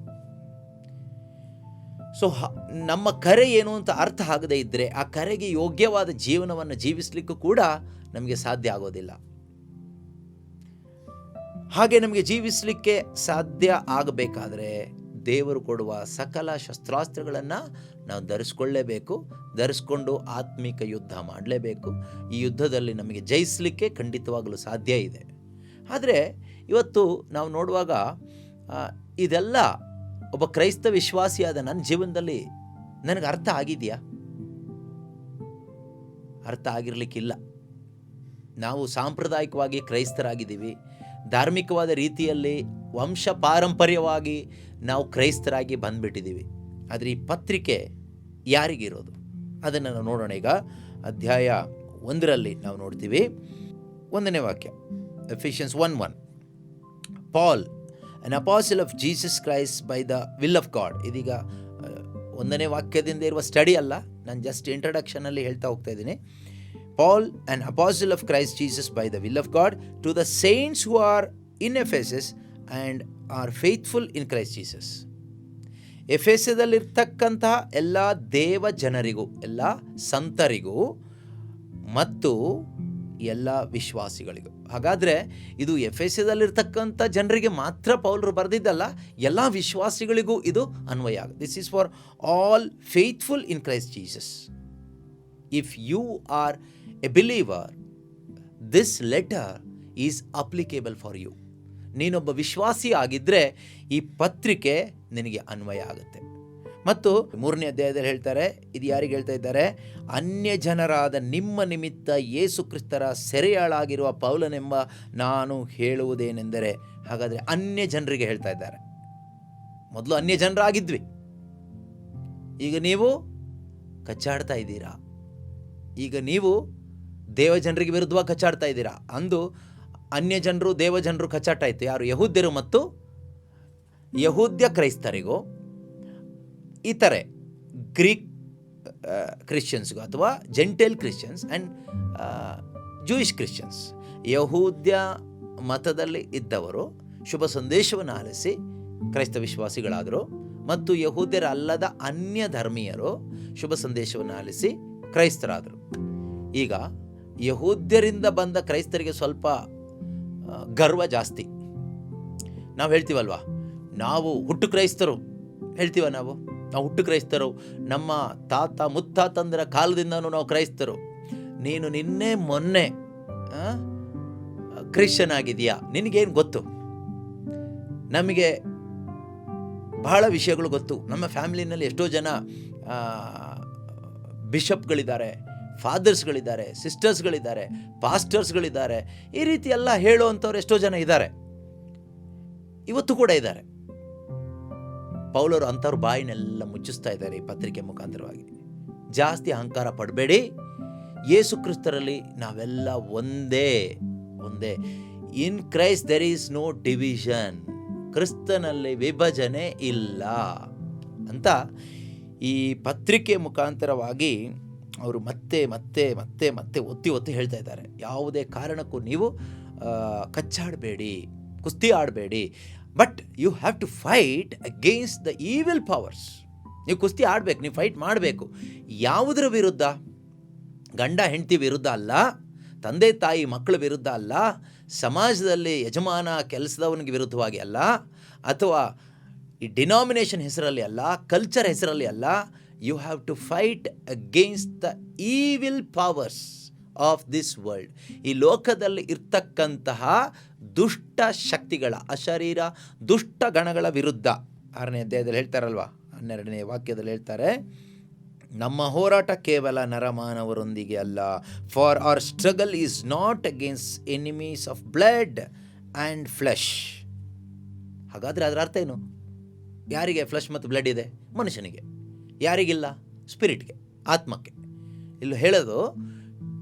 So ನಮ್ಮ ಕರೆ ಏನು ಅಂತ ಅರ್ಥ ಆಗದೇ ಇದ್ದರೆ ಆ ಕರೆಗೆ ಯೋಗ್ಯವಾದ ಜೀವನವನ್ನು ಜೀವಿಸಲಿಕ್ಕೂ ಕೂಡ ನಮಗೆ ಸಾಧ್ಯ ಆಗೋದಿಲ್ಲ. ಹಾಗೆ ನಮಗೆ ಜೀವಿಸಲಿಕ್ಕೆ ಸಾಧ್ಯ ಆಗಬೇಕಾದ್ರೆ ದೇವರು ಕೊಡುವ ಸಕಲ ಶಸ್ತ್ರಾಸ್ತ್ರಗಳನ್ನು ನಾವು ಧರಿಸ್ಕೊಳ್ಳೇಬೇಕು. ಧರಿಸ್ಕೊಂಡು ಆತ್ಮಿಕ ಯುದ್ಧ ಮಾಡಲೇಬೇಕು. ಈ ಯುದ್ಧದಲ್ಲಿ ನಮಗೆ ಜಯಿಸಲಿಕ್ಕೆ ಖಂಡಿತವಾಗಲೂ ಸಾಧ್ಯ ಇದೆ. ಆದರೆ ಇವತ್ತು ನಾವು ನೋಡುವಾಗ ಇದೆಲ್ಲ ಒಬ್ಬ ಕ್ರೈಸ್ತ ವಿಶ್ವಾಸಿಯಾದ ನನ್ನ ಜೀವನದಲ್ಲಿ ನನಗೆ ಅರ್ಥ ಆಗಿದೆಯಾ? ಅರ್ಥ ಆಗಿರಲಿಕ್ಕಿಲ್ಲ. ನಾವು ಸಾಂಪ್ರದಾಯಿಕವಾಗಿ ಕ್ರೈಸ್ತರಾಗಿದ್ದೀವಿ. ಧಾರ್ಮಿಕವಾದ ರೀತಿಯಲ್ಲಿ ವಂಶ ಪಾರಂಪರ್ಯವಾಗಿ ನಾವು ಕ್ರೈಸ್ತರಾಗಿ ಬಂದ್ಬಿಟ್ಟಿದ್ದೀವಿ. ಆದರೆ ಈ ಪತ್ರಿಕೆ ಯಾರಿಗಿರೋದು ಅದನ್ನು ನಾವು ನೋಡೋಣ. ಈಗ ಅಧ್ಯಾಯ 1ರಲ್ಲಿ ನಾವು ನೋಡ್ತೀವಿ, 1ನೇ ವಾಕ್ಯ, Ephesians 1:1. Paul, an apostle of Jesus Christ by the will of God. ಇದೀಗ 1ನೇ ವಾಕ್ಯದಿಂದ ಇರುವ ಸ್ಟಡಿ ಅಲ್ಲ, ನಾನು ಜಸ್ಟ್ ಇಂಟ್ರಡಕ್ಷನಲ್ಲಿ ಹೇಳ್ತಾ ಹೋಗ್ತಾ ಇದ್ದೀನಿ. Paul, an apostle of Christ Jesus by the will of God, to the saints who are in Ephesus and are faithful in Christ Jesus. ಎಫೆಸದಲ್ಲಿರ್ತಕ್ಕಂತಹ ಎಲ್ಲ ದೇವ ಜನರಿಗೂ, ಎಲ್ಲ ಸಂತರಿಗೂ ಮತ್ತು ಎಲ್ಲ ವಿಶ್ವಾಸಿಗಳಿಗೂ. ಹಾಗಾದರೆ ಇದು ಎಫೆಸದಲ್ಲಿರ್ತಕ್ಕಂಥ ಜನರಿಗೆ ಮಾತ್ರ ಪೌಲರು ಬರೆದಿದ್ದಲ್ಲ, ಎಲ್ಲ ವಿಶ್ವಾಸಿಗಳಿಗೂ ಇದು ಅನ್ವಯ ಆಗುತ್ತೆ. This is for all faithful in Christ Jesus. If you are a believer, this letter is applicable for you. ನೀನೊಬ್ಬ ವಿಶ್ವಾಸಿ ಆಗಿದ್ದರೆ ಈ ಪತ್ರಿಕೆ ನಿನಗೆ ಅನ್ವಯ ಆಗುತ್ತೆ. ಮತ್ತು 3ನೇ ಅಧ್ಯಾಯದಲ್ಲಿ ಹೇಳ್ತಾರೆ, ಇದು ಯಾರಿಗೆ ಹೇಳ್ತಾ ಇದ್ದಾರೆ? ಅನ್ಯ ಜನರಾದ ನಿಮ್ಮ ನಿಮಿತ್ತ ಯೇಸು ಕ್ರಿಸ್ತರ ಸೆರೆಯಾಳಾಗಿರುವ ಪೌಲನೆಂಬ ನಾನು ಹೇಳುವುದೇನೆಂದರೆ. ಹಾಗಾದರೆ ಅನ್ಯ ಜನರಿಗೆ ಹೇಳ್ತಾ ಇದ್ದಾರೆ. ಮೊದಲು ಅನ್ಯ ಜನರಾಗಿದ್ವಿ, ಈಗ ನೀವು ಕಚ್ಚಾಡ್ತಾ ಇದ್ದೀರಾ. ಈಗ ನೀವು ದೇವಜನರಿಗೆ ವಿರುದ್ಧವಾಗಿ ಕಚ್ಚಾಡ್ತಾ ಇದ್ದೀರಾ. ಅಂದು ಅನ್ಯ ಜನರು ದೇವಜನರು ಕಚ್ಚಾಟ ಇತ್ತು. ಯಾರು? ಯಹೂದ್ಯರು ಮತ್ತು ಯಹೂದ್ಯ ಕ್ರೈಸ್ತರಿಗೂ ಇತರೆ ಗ್ರೀಕ್ ಕ್ರಿಶ್ಚಿಯನ್ಸ್ಗೂ ಅಥವಾ Gentile Christians and Jewish Christians. ಯಹೂದ್ಯ ಮತದಲ್ಲಿ ಇದ್ದವರು ಶುಭ ಸಂದೇಶವನ್ನು ಆಲಿಸಿ ಕ್ರೈಸ್ತ ವಿಶ್ವಾಸಿಗಳಾದರು, ಮತ್ತು ಯಹೂದ್ಯರ ಅಲ್ಲದ ಅನ್ಯ ಧರ್ಮೀಯರು ಶುಭ ಸಂದೇಶವನ್ನು ಆಲಿಸಿ ಕ್ರೈಸ್ತರಾದರು. ಈಗ ಯಹೂದ್ಯರಿಂದ ಬಂದ ಕ್ರೈಸ್ತರಿಗೆ ಸ್ವಲ್ಪ ಗರ್ವ ಜಾಸ್ತಿ. ನಾವು ಹೇಳ್ತೀವಲ್ವಾ, ನಾವು ಹುಟ್ಟು ಕ್ರೈಸ್ತರು ಹೇಳ್ತೀವ. ನಾವು ಹುಟ್ಟು ಕ್ರೈಸ್ತರು, ನಮ್ಮ ತಾತ ಮುತ್ತಾತಂದರ ಕಾಲದಿಂದನೂ ನಾವು ಕ್ರೈಸ್ತರು. ನೀನು ನಿನ್ನೆ ಮೊನ್ನೆ ಕ್ರಿಶ್ಚಿಯನ್ ಆಗಿದೆಯಾ? ನಿನಗೇನು ಗೊತ್ತು? ನಮಗೆ ಬಹಳ ವಿಷಯಗಳು ಗೊತ್ತು. ನಮ್ಮ ಫ್ಯಾಮಿಲಿನಲ್ಲಿ ಎಷ್ಟೋ ಜನ ಬಿಷಪ್ಗಳಿದ್ದಾರೆ, ಫಾದರ್ಸ್ಗಳಿದ್ದಾರೆ, ಸಿಸ್ಟರ್ಸ್ಗಳಿದ್ದಾರೆ, ಪಾಸ್ಟರ್ಸ್ಗಳಿದ್ದಾರೆ. ಈ ರೀತಿ ಎಲ್ಲ ಹೇಳುವಂಥವ್ರು ಎಷ್ಟೋ ಜನ ಇದ್ದಾರೆ, ಇವತ್ತು ಕೂಡ ಇದ್ದಾರೆ. ಪೌಲರು ಅಂಥವ್ರ ಬಾಯಿನೆಲ್ಲ ಮುಚ್ಚಿಸ್ತಾ ಇದ್ದಾರೆ ಈ ಪತ್ರಿಕೆ ಮುಖಾಂತರವಾಗಿ. ಜಾಸ್ತಿ ಅಹಂಕಾರ ಪಡಬೇಡಿ, ಯೇಸು ಕ್ರಿಸ್ತರಲ್ಲಿ ನಾವೆಲ್ಲ ಒಂದೇ. In Christ there is no division. ಕ್ರಿಸ್ತನಲ್ಲಿ ವಿಭಜನೆ ಇಲ್ಲ ಅಂತ ಈ ಪತ್ರಿಕೆ ಮುಖಾಂತರವಾಗಿ ಅವರು ಮತ್ತೆ ಮತ್ತೆ ಮತ್ತೆ ಮತ್ತೆ ಒತ್ತಿ ಹೇಳ್ತಾ ಇದ್ದಾರೆ. ಯಾವುದೇ ಕಾರಣಕ್ಕೂ ನೀವು ಕಚ್ಚಾಡಬೇಡಿ, ಕುಸ್ತಿ ಆಡಬೇಡಿ, but you have to fight against the evil powers. ನೀವು ಕುಸ್ತಿ ಆಡಬೇಕು, ನೀವು ಫೈಟ್ ಮಾಡಬೇಕು. ಯಾವುದರ ವಿರುದ್ಧ? ಗಂಡ ಹೆಂಡತಿ ವಿರುದ್ಧ ಅಲ್ಲ, ತಂದೆ ತಾಯಿ ಮಕ್ಕಳ ವಿರುದ್ಧ ಅಲ್ಲ, ಸಮಾಜದಲ್ಲಿ ಯಜಮಾನ ಕೆಲಸದವನಿಗೆ ವಿರುದ್ಧವಾಗಿ ಅಲ್ಲ, ಅಥವಾ ಈ ಡಿನಾಮಿನೇಷನ್ ಹೆಸರಲ್ಲಿ ಅಲ್ಲ, ಕಲ್ಚರ್ ಹೆಸರಲ್ಲಿ ಅಲ್ಲ. You have to fight against the evil powers of this world. ಈ ಲೋಕದಲ್ಲಿ ಇರ್ತಕ್ಕಂತಹ ದುಷ್ಟ ಶಕ್ತಿಗಳ, ಅಶರೀರ ದುಷ್ಟ ಗಣಗಳ ವಿರುದ್ಧ. 6ನೇ ಅಧ್ಯಾಯದಲ್ಲಿ ಹೇಳ್ತಾರಲ್ವ, 12ನೇ ವಾಕ್ಯದಲ್ಲಿ ಹೇಳ್ತಾರೆ, ನಮ್ಮ ಹೋರಾಟ ಕೇವಲ ನರಮಾನವರೊಂದಿಗೆ ಅಲ್ಲ. For our struggle is not against enemies of blood and flesh. ಹಾಗಾದರೆ ಅದರ ಅರ್ಥ ಏನು? ಯಾರಿಗೆ ಫ್ಲೆಶ್ ಮತ್ತು ಬ್ಲಡ್ ಇದೆ? ಮನುಷ್ಯನಿಗೆ. ಯಾರಿಗಿಲ್ಲ? ಸ್ಪಿರಿಟ್ಗೆ, ಆತ್ಮಕ್ಕೆ. ಇಲ್ಲಿ ಹೇಳೋದು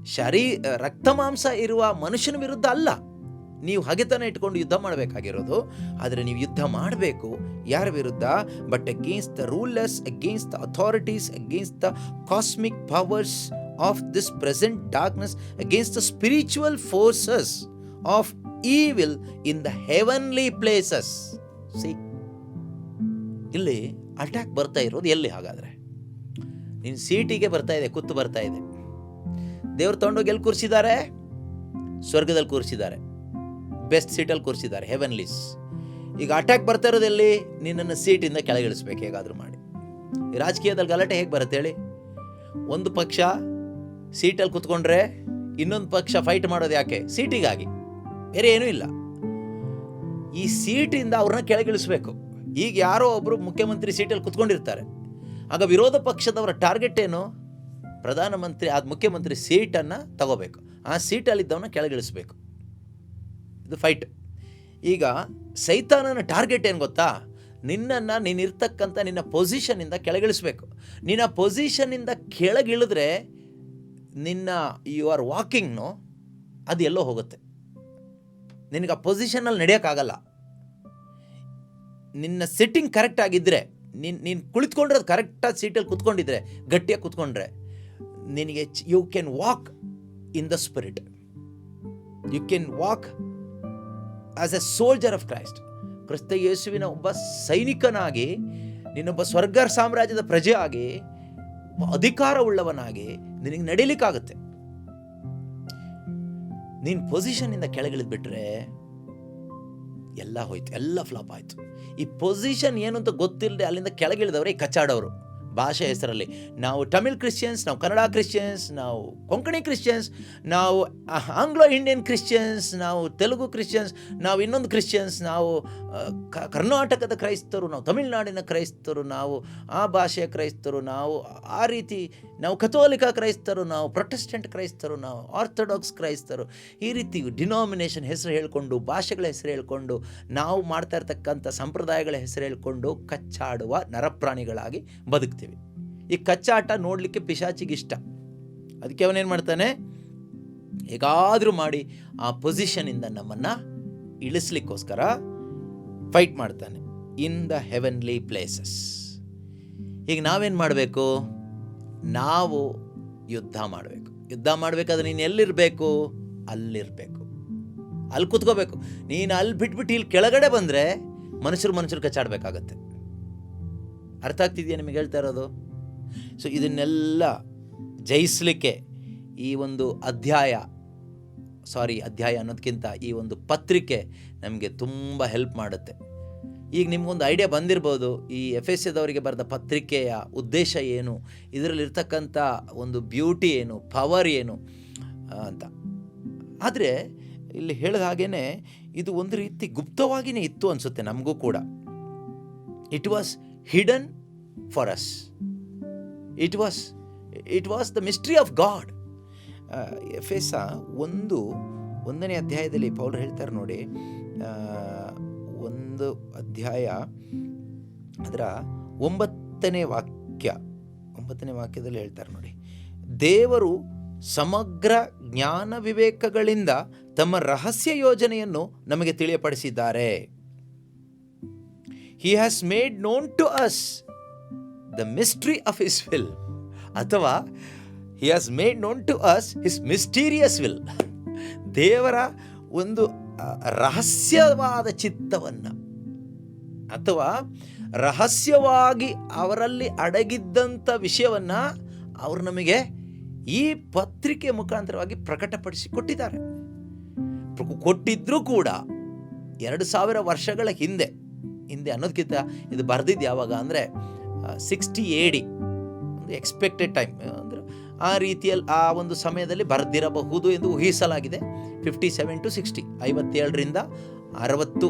ರಕ್ತ ಮಾಂಸ ಇರುವ ಮನುಷ್ಯನ ವಿರುದ್ಧ ಅಲ್ಲ ನೀವು ಹಗೆತನ ಇಟ್ಕೊಂಡು ಯುದ್ಧ ಮಾಡಬೇಕಾಗಿರೋದು. ಆದರೆ ನೀವು ಯುದ್ಧ ಮಾಡಬೇಕು ಯಾರ ವಿರುದ್ಧ? But against the rulers, against the authorities, against the cosmic powers of this present darkness, against the spiritual forces of evil in the heavenly places. C, ಇಲ್ಲಿ ಅಟ್ಯಾಕ್ ಬರ್ತಾ ಇರೋದು ಎಲ್ಲಿ? ಹಾಗಾದರೆ ನಿನ್ನ ಸೀಟಿಗೆ ಬರ್ತಾ ಇದೆ, ಕುತ್ತು ಬರ್ತಾ ಇದೆ. ದೇವ್ರು ತಗೊಂಡೋಗಿ ಎಲ್ಲಿ ಕೂರಿಸಿದ್ದಾರೆ? ಸ್ವರ್ಗದಲ್ಲಿ ಕೂರಿಸಿದ್ದಾರೆ, ಬೆಸ್ಟ್ ಸೀಟಲ್ಲಿ ಕೂರಿಸಿದ್ದಾರೆ, ಹೆವನ್ಲೀಸ್. ಈಗ ಅಟ್ಯಾಕ್ ಬರ್ತಾ ಇರೋದೆಲ್ಲಿ? ನಿನ್ನನ್ನು ಸೀಟಿಂದ ಕೆಳಗಿಳಿಸ್ಬೇಕು ಹೇಗಾದರೂ ಮಾಡಿ. ಈ ರಾಜಕೀಯದಲ್ಲಿ ಗಲಾಟೆ ಹೇಗೆ ಬರುತ್ತೆ ಹೇಳಿ? ಒಂದು ಪಕ್ಷ ಸೀಟಲ್ಲಿ ಕೂತ್ಕೊಂಡ್ರೆ ಇನ್ನೊಂದು ಪಕ್ಷ ಫೈಟ್ ಮಾಡೋದು ಯಾಕೆ? ಸೀಟಿಗಾಗಿ, ಬೇರೆ ಏನೂ ಇಲ್ಲ. ಈ ಸೀಟಿಂದ ಅವ್ರನ್ನ ಕೆಳಗಿಳಿಸ್ಬೇಕು. ಈಗ ಯಾರೋ ಒಬ್ಬರು ಮುಖ್ಯಮಂತ್ರಿ ಸೀಟಲ್ಲಿ ಕೂತ್ಕೊಂಡಿರ್ತಾರೆ, ಆಗ ವಿರೋಧ ಪಕ್ಷದವರ ಟಾರ್ಗೆಟ್ ಏನು? ಪ್ರಧಾನಮಂತ್ರಿ ಆದ ಮುಖ್ಯಮಂತ್ರಿ ಸೀಟನ್ನು ತಗೋಬೇಕು, ಆ ಸೀಟಲ್ಲಿದ್ದವನ್ನ ಕೆಳಗಿಳಿಸ್ಬೇಕು. ಇದು ಫೈಟ್. ಈಗ ಸೈತಾನನ ಟಾರ್ಗೆಟ್ ಏನು ಗೊತ್ತಾ? ನಿನ್ನನ್ನು ನೀನಿರ್ತಕ್ಕಂಥ ನಿನ್ನ ಪೊಸಿಷನ್ನಿಂದ ಕೆಳಗಿಳಿಸ್ಬೇಕು. ನಿನ್ನ ಪೊಸಿಷನ್ನಿಂದ ಕೆಳಗಿಳಿದ್ರೆ ನಿನ್ನ ಯು ಆರ್ ವಾಕಿಂಗ್ನು ಅದು ಎಲ್ಲೋ ಹೋಗುತ್ತೆ. ನಿನಗೆ ಆ ಪೊಸಿಷನಲ್ಲಿ ನಡೆಯೋಕ್ಕಾಗಲ್ಲ. ನಿನ್ನ ಸಿಟ್ಟಿಂಗ್ ಕರೆಕ್ಟ್ ಆಗಿದ್ದರೆ, ನೀನು ಕುಳಿತುಕೊಂಡಿರೋದು ಕರೆಕ್ಟಾಗಿ ಸೀಟಲ್ಲಿ ಕೂತ್ಕೊಂಡಿದ್ರೆ, ಗಟ್ಟಿಯಾಗಿ ಕೂತ್ಕೊಂಡ್ರೆ ನಿನಗೆ you can walk in the spirit. You can walk as a soldier of Christ. ಕ್ರಿಸ್ತ ಯೇಸುವಿನ ಒಬ್ಬ ಸೈನಿಕನಾಗಿ, ನೀನೊಬ್ಬ ಸ್ವರ್ಗ ಸಾಮ್ರಾಜ್ಯದ ಪ್ರಜೆ ಆಗಿ, ಅಧಿಕಾರವುಳ್ಳವನಾಗಿ ನಿನಗೆ ನಡೀಲಿಕ್ಕಾಗುತ್ತೆ. ನೀನು ಪೊಸಿಷನ್ನಿಂದ ಕೆಳಗಿಳಿದ್ಬಿಟ್ರೆ ಎಲ್ಲ ಹೋಯ್ತು, ಎಲ್ಲ ಫ್ಲಾಪ್ ಆಯಿತು. ಈ ಪೊಸಿಷನ್ ಏನು ಅಂತ ಗೊತ್ತಿಲ್ಲದೆ ಅಲ್ಲಿಂದ ಕೆಳಗಿಳಿದವರೇ ಈ ಕಚ್ಚಾಡೋರು. ಭಾಷೆ ಹೆಸರಲ್ಲಿ ನಾವು ತಮಿಳ್ ಕ್ರಿಶ್ಚಿಯನ್ಸ್, ನಾವು ಕನ್ನಡ ಕ್ರಿಶ್ಚಿಯನ್ಸ್, ನಾವು ಕೊಂಕಣಿ ಕ್ರಿಶ್ಚಿಯನ್ಸ್, ನಾವು ಆಂಗ್ಲೋ ಇಂಡಿಯನ್ ಕ್ರಿಶ್ಚಿಯನ್ಸ್, ನಾವು ತೆಲುಗು ಕ್ರಿಶ್ಚಿಯನ್ಸ್, ನಾವು ಇನ್ನೊಂದು ಕ್ರಿಶ್ಚಿಯನ್ಸ್, ನಾವು ಕರ್ನಾಟಕದ ಕ್ರೈಸ್ತರು, ನಾವು ತಮಿಳುನಾಡಿನ ಕ್ರೈಸ್ತರು, ನಾವು ಆ ಭಾಷೆಯ ಕ್ರೈಸ್ತರು, ನಾವು ಆ ರೀತಿ, ನಾವು ಕಥೋಲಿಕ ಕ್ರೈಸ್ತರು, ನಾವು ಪ್ರೊಟೆಸ್ಟೆಂಟ್ ಕ್ರೈಸ್ತರು, ನಾವು ಆರ್ಥೋಡಾಕ್ಸ್ ಕ್ರೈಸ್ತರು. ಈ ರೀತಿ ಡಿನಾಮಿನೇಷನ್ ಹೆಸರು ಹೇಳ್ಕೊಂಡು, ಭಾಷೆಗಳ ಹೆಸರು ಹೇಳ್ಕೊಂಡು, ನಾವು ಮಾಡ್ತಾ ಇರ್ತಕ್ಕಂಥ ಸಂಪ್ರದಾಯಗಳ ಹೆಸರು ಹೇಳ್ಕೊಂಡು ಕಚ್ಚಾಡುವ ನರಪ್ರಾಣಿಗಳಾಗಿ ಬದುಕ್ತೀವಿ. ಈ ಕಚ್ಚಾಟ ನೋಡಲಿಕ್ಕೆ ಪಿಶಾಚಿಗಿಷ್ಟ. ಅದಕ್ಕೆ ಅವನೇನು ಮಾಡ್ತಾನೆ? ಹೇಗಾದರೂ ಮಾಡಿ ಆ ಪೊಸಿಷನಿಂದ ನಮ್ಮನ್ನು ಇಳಿಸ್ಲಿಕ್ಕೋಸ್ಕರ ಫೈಟ್ ಮಾಡ್ತಾನೆ ಇನ್ ದ ಹೆವನ್ಲಿ ಪ್ಲೇಸಸ್. ಈಗ ನಾವೇನು ಮಾಡಬೇಕು? ನಾವು ಯುದ್ಧ ಮಾಡಬೇಕು. ಯುದ್ಧ ಮಾಡಬೇಕಾದ್ರೆ ನೀನು ಎಲ್ಲಿರಬೇಕು? ಅಲ್ಲಿರಬೇಕು, ಅಲ್ಲಿ ಕೂತ್ಕೋಬೇಕು. ನೀನು ಅಲ್ಲಿ ಬಿಟ್ಬಿಟ್ಟು ಇಲ್ಲಿ ಕೆಳಗಡೆ ಬಂದರೆ ಮನುಷ್ಯರು ಕಚ್ಚಾಡಬೇಕಾಗತ್ತೆ. ಅರ್ಥ ಆಗ್ತಿದೆಯಾ ನಿಮಗೆ ಹೇಳ್ತಾ ಇರೋದು? ಸೊ ಇದನ್ನೆಲ್ಲ ಜಯಿಸಲಿಕ್ಕೆ ಈ ಒಂದು ಅಧ್ಯಾಯ ಅನ್ನೋದಕ್ಕಿಂತ ಈ ಒಂದು ಪತ್ರಿಕೆ ನಮಗೆ ತುಂಬ ಹೆಲ್ಪ್ ಮಾಡುತ್ತೆ. ಈಗ ನಿಮಗೊಂದು ಐಡಿಯಾ ಬಂದಿರ್ಬೋದು, ಈ ಎಫೆಸದವರಿಗೆ ಬರೆದ ಪತ್ರಿಕೆಯ ಉದ್ದೇಶ ಏನು, ಇದರಲ್ಲಿರ್ತಕ್ಕಂಥ ಒಂದು ಬ್ಯೂಟಿ ಏನು, ಪವರ್ ಏನು ಅಂತ. ಆದರೆ ಇಲ್ಲಿ ಹೇಳಿದ ಹಾಗೇ ಇದು ಒಂದು ರೀತಿ ಗುಪ್ತವಾಗಿಯೇ ಇತ್ತು ಅನಿಸುತ್ತೆ ನಮಗೂ ಕೂಡ. It was hidden for us. It was the mystery of God. ಎಫೆಸ 1ನೇ ಅಧ್ಯಾಯದಲ್ಲಿ ಪೌಲ್ ಹೇಳ್ತಾರೆ ನೋಡಿ, 1 ಅಧ್ಯಾಯ ಅದರ 9ನೇ ವಾಕ್ಯದಲ್ಲಿ ಹೇಳ್ತಾರೆ ನೋಡಿ, ದೇವರು ಸಮಗ್ರ ಜ್ಞಾನ ವಿವೇಕಗಳಿಂದ ತಮ್ಮ ರಹಸ್ಯ ಯೋಜನೆಯನ್ನು ನಮಗೆ ತಿಳಿಯಪಡಿಸಿದ್ದಾರೆ. He has made known to us the mystery of his will. ಅಥವಾ he has made known to us his mysterious will. ದೇವರ ಒಂದು ರಹಸ್ಯವಾದ ಚಿತ್ತವನ್ನು, ಅಥವಾ ರಹಸ್ಯವಾಗಿ ಅವರಲ್ಲಿ ಅಡಗಿದ್ದಂಥ ವಿಷಯವನ್ನು ಅವರು ನಮಗೆ ಈ ಪತ್ರಿಕೆ ಮುಖಾಂತರವಾಗಿ ಪ್ರಕಟಪಡಿಸಿ ಕೊಟ್ಟಿದ್ರೂ ಕೂಡ 2000 ವರ್ಷಗಳ ಹಿಂದೆ ಅನ್ನೋದಕ್ಕಿಂತ ಇದು ಬರೆದಿದ್ದು ಯಾವಾಗ ಅಂದರೆ 60 AD, ಒಂದು ಎಕ್ಸ್ಪೆಕ್ಟೆಡ್ ಟೈಮ್, ಅಂದರೆ ಆ ರೀತಿಯಲ್ಲಿ ಆ ಒಂದು ಸಮಯದಲ್ಲಿ ಬರೆದಿರಬಹುದು ಎಂದು ಊಹಿಸಲಾಗಿದೆ. 57 to 60, 57ರಿಂದ 60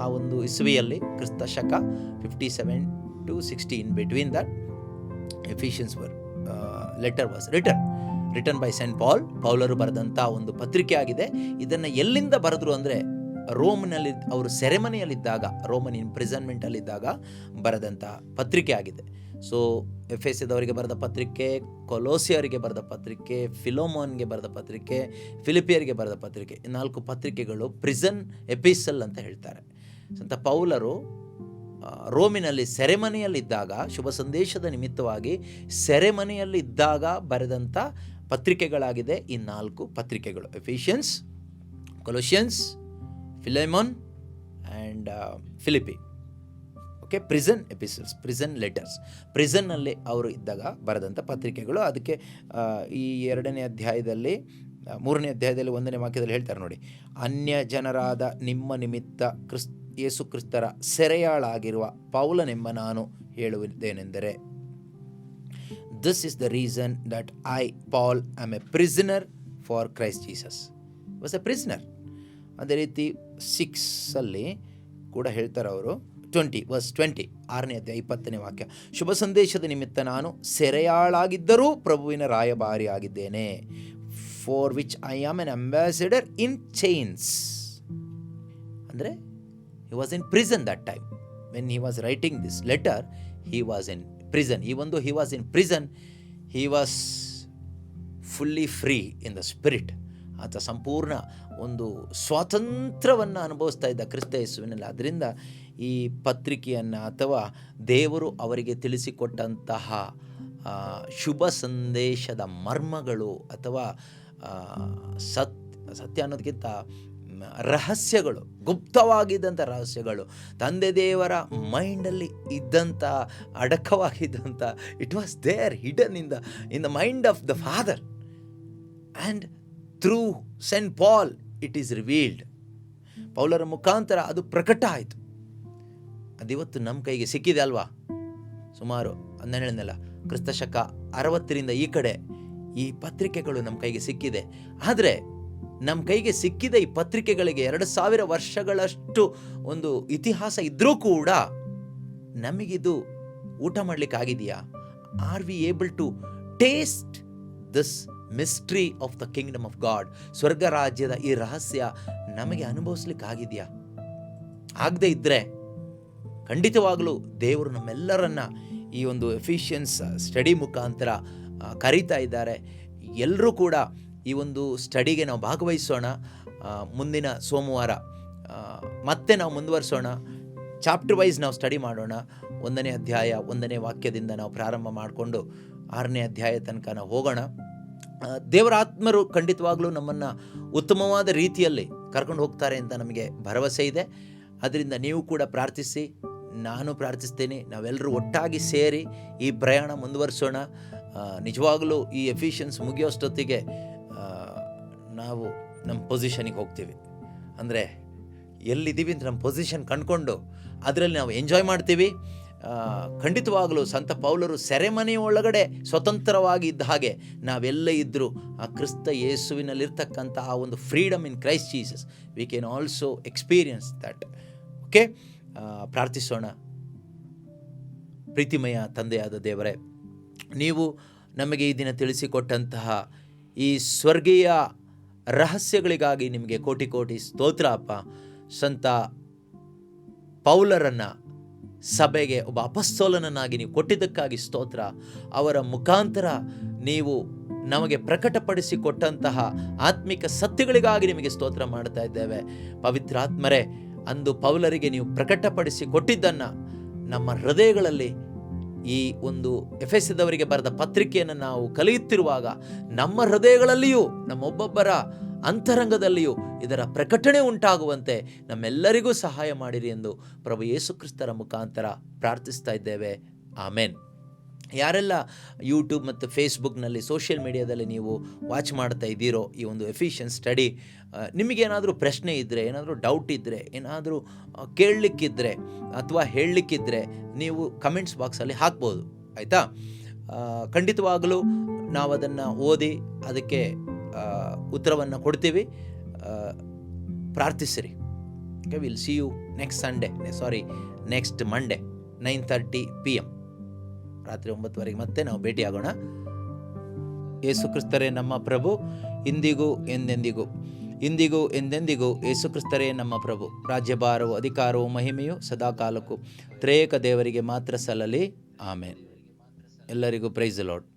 ಆ ಒಂದು ಇಸ್ವಿಯಲ್ಲಿ, ಕ್ರಿಸ್ತ ಶಕ 57 to 60, in between that Ephesians were letter was written by saint ಪೌಲರು ಬರೆದಂಥ ಒಂದು ಪತ್ರಿಕೆ ಆಗಿದೆ. ಇದನ್ನು ಎಲ್ಲಿಂದ ಬರೆದ್ರು ಅಂದರೆ ರೋಮ್ನಲ್ಲಿ ಅವರು ಸೆರೆಮನಿಯಲ್ಲಿದ್ದಾಗ, ರೋಮನ್ ಇಂಪ್ರಿಸನ್ಮೆಂಟಲ್ಲಿದ್ದಾಗ ಬರೆದಂಥ ಪತ್ರಿಕೆ ಆಗಿದೆ. ಸೊ ಎಫೆಸದವರಿಗೆ ಬರೆದ ಪತ್ರಿಕೆ, ಕೊಲೋಸಿಯರಿಗೆ ಬರೆದ ಪತ್ರಿಕೆ, ಫಿಲೋಮೋನ್ಗೆ ಬರೆದ ಪತ್ರಿಕೆ, ಫಿಲಿಪಿಯರಿಗೆ ಬರೆದ ಪತ್ರಿಕೆ, ಈ 4 ಪತ್ರಿಕೆಗಳು ಪ್ರಿಸನ್ ಎಪಿಸಲ್ ಅಂತ ಹೇಳ್ತಾರೆ. ಸಂತ ಪೌಲರು ರೋಮಿನಲ್ಲಿ ಸೆರೆಮನಿಯಲ್ಲಿದ್ದಾಗ, ಶುಭ ಸಂದೇಶದ ನಿಮಿತ್ತವಾಗಿ ಸೆರೆಮನಿಯಲ್ಲಿದ್ದಾಗ ಬರೆದಂಥ ಪತ್ರಿಕೆಗಳಾಗಿದೆ ಈ 4 ಪತ್ರಿಕೆಗಳು: Ephesians, Colossians, Philemon and Philippi. Okay, prison epistles, prison letters, ಪ್ರಿಸನ್ನಲ್ಲಿ ಅವರು ಇದ್ದಾಗ ಬರೆದಂಥ ಪತ್ರಿಕೆಗಳು. ಅದಕ್ಕೆ ಈ 2ನೇ ಅಧ್ಯಾಯದಲ್ಲಿ 3ನೇ ಅಧ್ಯಾಯದಲ್ಲಿ 1ನೇ ವಾಕ್ಯದಲ್ಲಿ ಹೇಳ್ತಾರೆ ನೋಡಿ, ಅನ್ಯ ಜನರಾದ ನಿಮ್ಮ ನಿಮಿತ್ತ ಯೇಸು ಕ್ರಿಸ್ತರ ಸೆರೆಯಾಳಾಗಿರುವ ಪೌಲನೆಂಬ ನಾನು ಹೇಳುವುದೇನೆಂದರೆ, this is the reason that I Paul am a prisoner for Christ Jesus. Was a prisoner. ಅದೇ ರೀತಿ 6 ಕೂಡ ಹೇಳ್ತಾರೆ ಅವರು, 20 6ನೇ ಅಧ್ಯಾಯ 20ನೇ ವಾಕ್ಯ, ಶುಭ ಸಂದೇಶದ ನಿಮಿತ್ತ ನಾನು ಸೆರೆಯಾಳಾಗಿದ್ದರೂ ಪ್ರಭುವಿನ ರಾಯಭಾರಿ ಆಗಿದ್ದೇನೆ, for which I am an ambassador in chains. ಅಂದರೆ he was in prison that time. When he was writing this letter, he was in prison. Even though he was in prison, he was fully free in the spirit. ಆತ ಸಂಪೂರ್ಣ ಒಂದು ಸ್ವಾತಂತ್ರ್ಯವನ್ನು ಅನುಭವಿಸ್ತಾ ಇದ್ದ ಕ್ರಿಸ್ತ ಯೇಸುವಿನಲ್ಲಿ. ಅದರಿಂದ ಈ ಪತ್ರಿಕೆಯನ್ನು ಅಥವಾ ದೇವರು ಅವರಿಗೆ ತಿಳಿಸಿಕೊಟ್ಟಂತಹ ಶುಭ ಸಂದೇಶದ ಮರ್ಮಗಳು ಅಥವಾ ಸತ್ಯ ಅನ್ನೋದಕ್ಕಿಂತ ರಹಸ್ಯಗಳು, ಗುಪ್ತವಾಗಿದ್ದಂಥ ರಹಸ್ಯಗಳು, ತಂದೆ ದೇವರ ಮೈಂಡಲ್ಲಿ ಇದ್ದಂಥ, ಅಡಕವಾಗಿದ್ದಂಥ, it was there hidden in the mind of the Father, and through Saint Paul it is revealed. ಪೌಲರ ಮುಖಾಂತರ ಅದು ಪ್ರಕಟ ಆಯಿತು. ಅದಿವತ್ತು ನಮ್ಮ ಕೈಗೆ ಸಿಕ್ಕಿದೆ ಅಲ್ವಾ? ಸುಮಾರು 12 ಕ್ರಿಸ್ತಶಕ 60ರಿಂದ ಈ ಕಡೆ ಈ ಪತ್ರಿಕೆಗಳು ನಮ್ಮ ಕೈಗೆ ಸಿಕ್ಕಿದೆ. ಆದರೆ ನಮ್ಮ ಕೈಗೆ ಸಿಕ್ಕಿದ ಈ ಪತ್ರಿಕೆಗಳಿಗೆ 2000 ವರ್ಷಗಳಷ್ಟು ಒಂದು ಇತಿಹಾಸ ಇದ್ದರೂ ಕೂಡ ನಮಗಿದು ಊಟ ಮಾಡಲಿಕ್ಕಾಗಿದೆಯಾ? Are we able to taste this mystery of the kingdom of God? ಸ್ವರ್ಗ ರಾಜ್ಯದ ಈ ರಹಸ್ಯ ನಮಗೆ ಅನುಭವಿಸ್ಲಿಕ್ಕಾಗಿದೆಯಾ? ಆಗದೆ ಇದ್ದರೆ ಖಂಡಿತವಾಗಲೂ ದೇವರು ನಮ್ಮೆಲ್ಲರನ್ನ ಈ ಒಂದು ಎಫಿಷಿಯನ್ಸ್ ಸ್ಟಡಿ ಮುಖಾಂತರ ಕರೀತಾ ಇದ್ದಾರೆ. ಎಲ್ಲರೂ ಕೂಡ ಈ ಒಂದು ಸ್ಟಡಿಗೆ ನಾವು ಭಾಗವಹಿಸೋಣ. ಮುಂದಿನ ಸೋಮವಾರ ಮತ್ತೆ ನಾವು ಮುಂದುವರಿಸೋಣ. ಚಾಪ್ಟರ್ ವೈಸ್ ನಾವು ಸ್ಟಡಿ ಮಾಡೋಣ. 1ನೇ ಅಧ್ಯಾಯ 1ನೇ ವಾಕ್ಯದಿಂದ ನಾವು ಪ್ರಾರಂಭ ಮಾಡಿಕೊಂಡು 6ನೇ ಅಧ್ಯಾಯ ತನಕ ನಾವು ಹೋಗೋಣ. ದೇವರ ಆತ್ಮರು ಖಂಡಿತವಾಗ್ಲೂ ನಮ್ಮನ್ನು ಉತ್ತಮವಾದ ರೀತಿಯಲ್ಲಿ ಕರ್ಕೊಂಡು ಹೋಗ್ತಾರೆ ಅಂತ ನಮಗೆ ಭರವಸೆ ಇದೆ. ಅದರಿಂದ ನೀವು ಕೂಡ ಪ್ರಾರ್ಥಿಸಿ, ನಾನು ಪ್ರಾರ್ಥಿಸ್ತೀನಿ. ನಾವೆಲ್ಲರೂ ಒಟ್ಟಾಗಿ ಸೇರಿ ಈ ಪ್ರಯಾಣ ಮುಂದುವರಿಸೋಣ. ನಿಜವಾಗಲೂ ಈ ಎಫಿಷಿಯನ್ಸ್ ಮುಗಿಯೋಷ್ಟೊತ್ತಿಗೆ ನಾವು ನಮ್ಮ ಪೊಸಿಷನಿಗೆ ಹೋಗ್ತೀವಿ. ಅಂದರೆ ಎಲ್ಲಿದ್ದೀವಿ ಅಂತ ನಮ್ಮ ಪೊಸಿಷನ್ ಕಂಡುಕೊಂಡು ಅದರಲ್ಲಿ ನಾವು ಎಂಜಾಯ್ ಮಾಡ್ತೀವಿ. ಖಂಡಿತವಾಗಲೂ ಸಂತ ಪೌಲರು ಸೆರೆಮನೆ ಒಳಗಡೆ ಸ್ವತಂತ್ರವಾಗಿ ಇದ್ದ ಹಾಗೆ ನಾವೆಲ್ಲ ಇದ್ದರೂ ಆ ಕ್ರಿಸ್ತ ಯೇಸುವಿನಲ್ಲಿರ್ತಕ್ಕಂಥ ಆ ಒಂದು freedom in Christ Jesus we can also experience that. Okay, ಪ್ರಾರ್ಥಿಸೋಣ. ಪ್ರೀತಿಮಯ ತಂದೆಯಾದ ದೇವರೇ, ನೀವು ನಮಗೆ ಈ ದಿನ ತಿಳಿಸಿಕೊಟ್ಟಂತಹ ಈ ಸ್ವರ್ಗೀಯ ರಹಸ್ಯಗಳಿಗಾಗಿ ನಿಮಗೆ ಕೋಟಿ ಕೋಟಿ ಸ್ತೋತ್ರ ಅಪ್ಪ. ಸಂತ ಪೌಲರನ್ನು ಸಭೆಗೆ ಒಬ್ಬ ಅಪಸ್ತೋಲನನ್ನಾಗಿ ನೀವು ಕೊಟ್ಟಿದ್ದಕ್ಕಾಗಿ ಸ್ತೋತ್ರ. ಅವರ ಮುಖಾಂತರ ನೀವು ನಮಗೆ ಪ್ರಕಟಪಡಿಸಿಕೊಟ್ಟಂತಹ ಆತ್ಮಿಕ ಸತ್ಯಗಳಿಗಾಗಿ ನಿಮಗೆ ಸ್ತೋತ್ರ ಮಾಡ್ತಾ ಇದ್ದೇವೆ. ಪವಿತ್ರಾತ್ಮರೇ, ಅಂದು ಪೌಲರಿಗೆ ನೀವು ಪ್ರಕಟಪಡಿಸಿ ಕೊಟ್ಟಿದ್ದನ್ನು ನಮ್ಮ ಹೃದಯಗಳಲ್ಲಿ ಈ ಒಂದು ಎಫೆಸದವರಿಗೆ ಬರೆದ ಪತ್ರಿಕೆಯನ್ನು ನಾವು ಕಲಿಯುತ್ತಿರುವಾಗ ನಮ್ಮ ಹೃದಯಗಳಲ್ಲಿಯೂ ನಮ್ಮೊಬ್ಬೊಬ್ಬರ ಅಂತರಂಗದಲ್ಲಿಯೂ ಇದರ ಪ್ರಕಟಣೆ ಉಂಟಾಗುವಂತೆ ನಮ್ಮೆಲ್ಲರಿಗೂ ಸಹಾಯ ಮಾಡಿರಿ ಎಂದು ಪ್ರಭು ಯೇಸು ಕ್ರಿಸ್ತರ ಮುಖಾಂತರ ಪ್ರಾರ್ಥಿಸ್ತಾ ಇದ್ದೇವೆ. ಆಮೇನ್. ಯಾರೆಲ್ಲ ಯೂಟ್ಯೂಬ್ ಮತ್ತು ಫೇಸ್ಬುಕ್ನಲ್ಲಿ ಸೋಷಿಯಲ್ ಮೀಡಿಯಾದಲ್ಲಿ ನೀವು ವಾಚ್ ಮಾಡ್ತಾ ಇದ್ದೀರೋ ಈ ಒಂದು ಎಫಿಷಿಯನ್ಸ್ ಸ್ಟಡಿ, ನಿಮಗೇನಾದರೂ ಪ್ರಶ್ನೆ ಇದ್ದರೆ, ಏನಾದರೂ ಡೌಟ್ ಇದ್ದರೆ, ಏನಾದರೂ ಕೇಳಲಿಕ್ಕಿದ್ರೆ ಅಥವಾ ಹೇಳಲಿಕ್ಕಿದ್ರೆ ನೀವು ಕಮೆಂಟ್ಸ್ ಬಾಕ್ಸಲ್ಲಿ ಹಾಕ್ಬೋದು, ಆಯಿತಾ? ಖಂಡಿತವಾಗಲೂ ನಾವು ಅದನ್ನು ಓದಿ ಅದಕ್ಕೆ ಉತ್ತರವನ್ನು ಕೊಡ್ತೀವಿ. ಪ್ರಾರ್ಥಿಸಿರಿ. Okay, will see you next Monday 9:30 PM ರಾತ್ರಿ 9 ಗಂಟೆಗೆ ಮತ್ತೆ ನಾವು ಭೇಟಿಯಾಗೋಣ. ಯೇಸು ಕ್ರಿಸ್ತರೇ ನಮ್ಮ ಪ್ರಭು, ಇಂದಿಗೂ ಎಂದೆಂದಿಗೂ. ಇಂದಿಗೂ ಎಂದೆಂದಿಗೂ ಯೇಸು ಕ್ರಿಸ್ತರೇ ನಮ್ಮ ಪ್ರಭು. ರಾಜ್ಯಭಾರವು, ಅಧಿಕಾರವು, ಮಹಿಮೆಯು ಸದಾಕಾಲಕ್ಕೂ ತ್ರೇಕ ದೇವರಿಗೆ ಮಾತ್ರ ಸಲ್ಲಲಿ. ಆಮೇನ್. ಎಲ್ಲರಿಗೂ ಪ್ರೈಸ್ ದ ಲಾರ್ಡ್.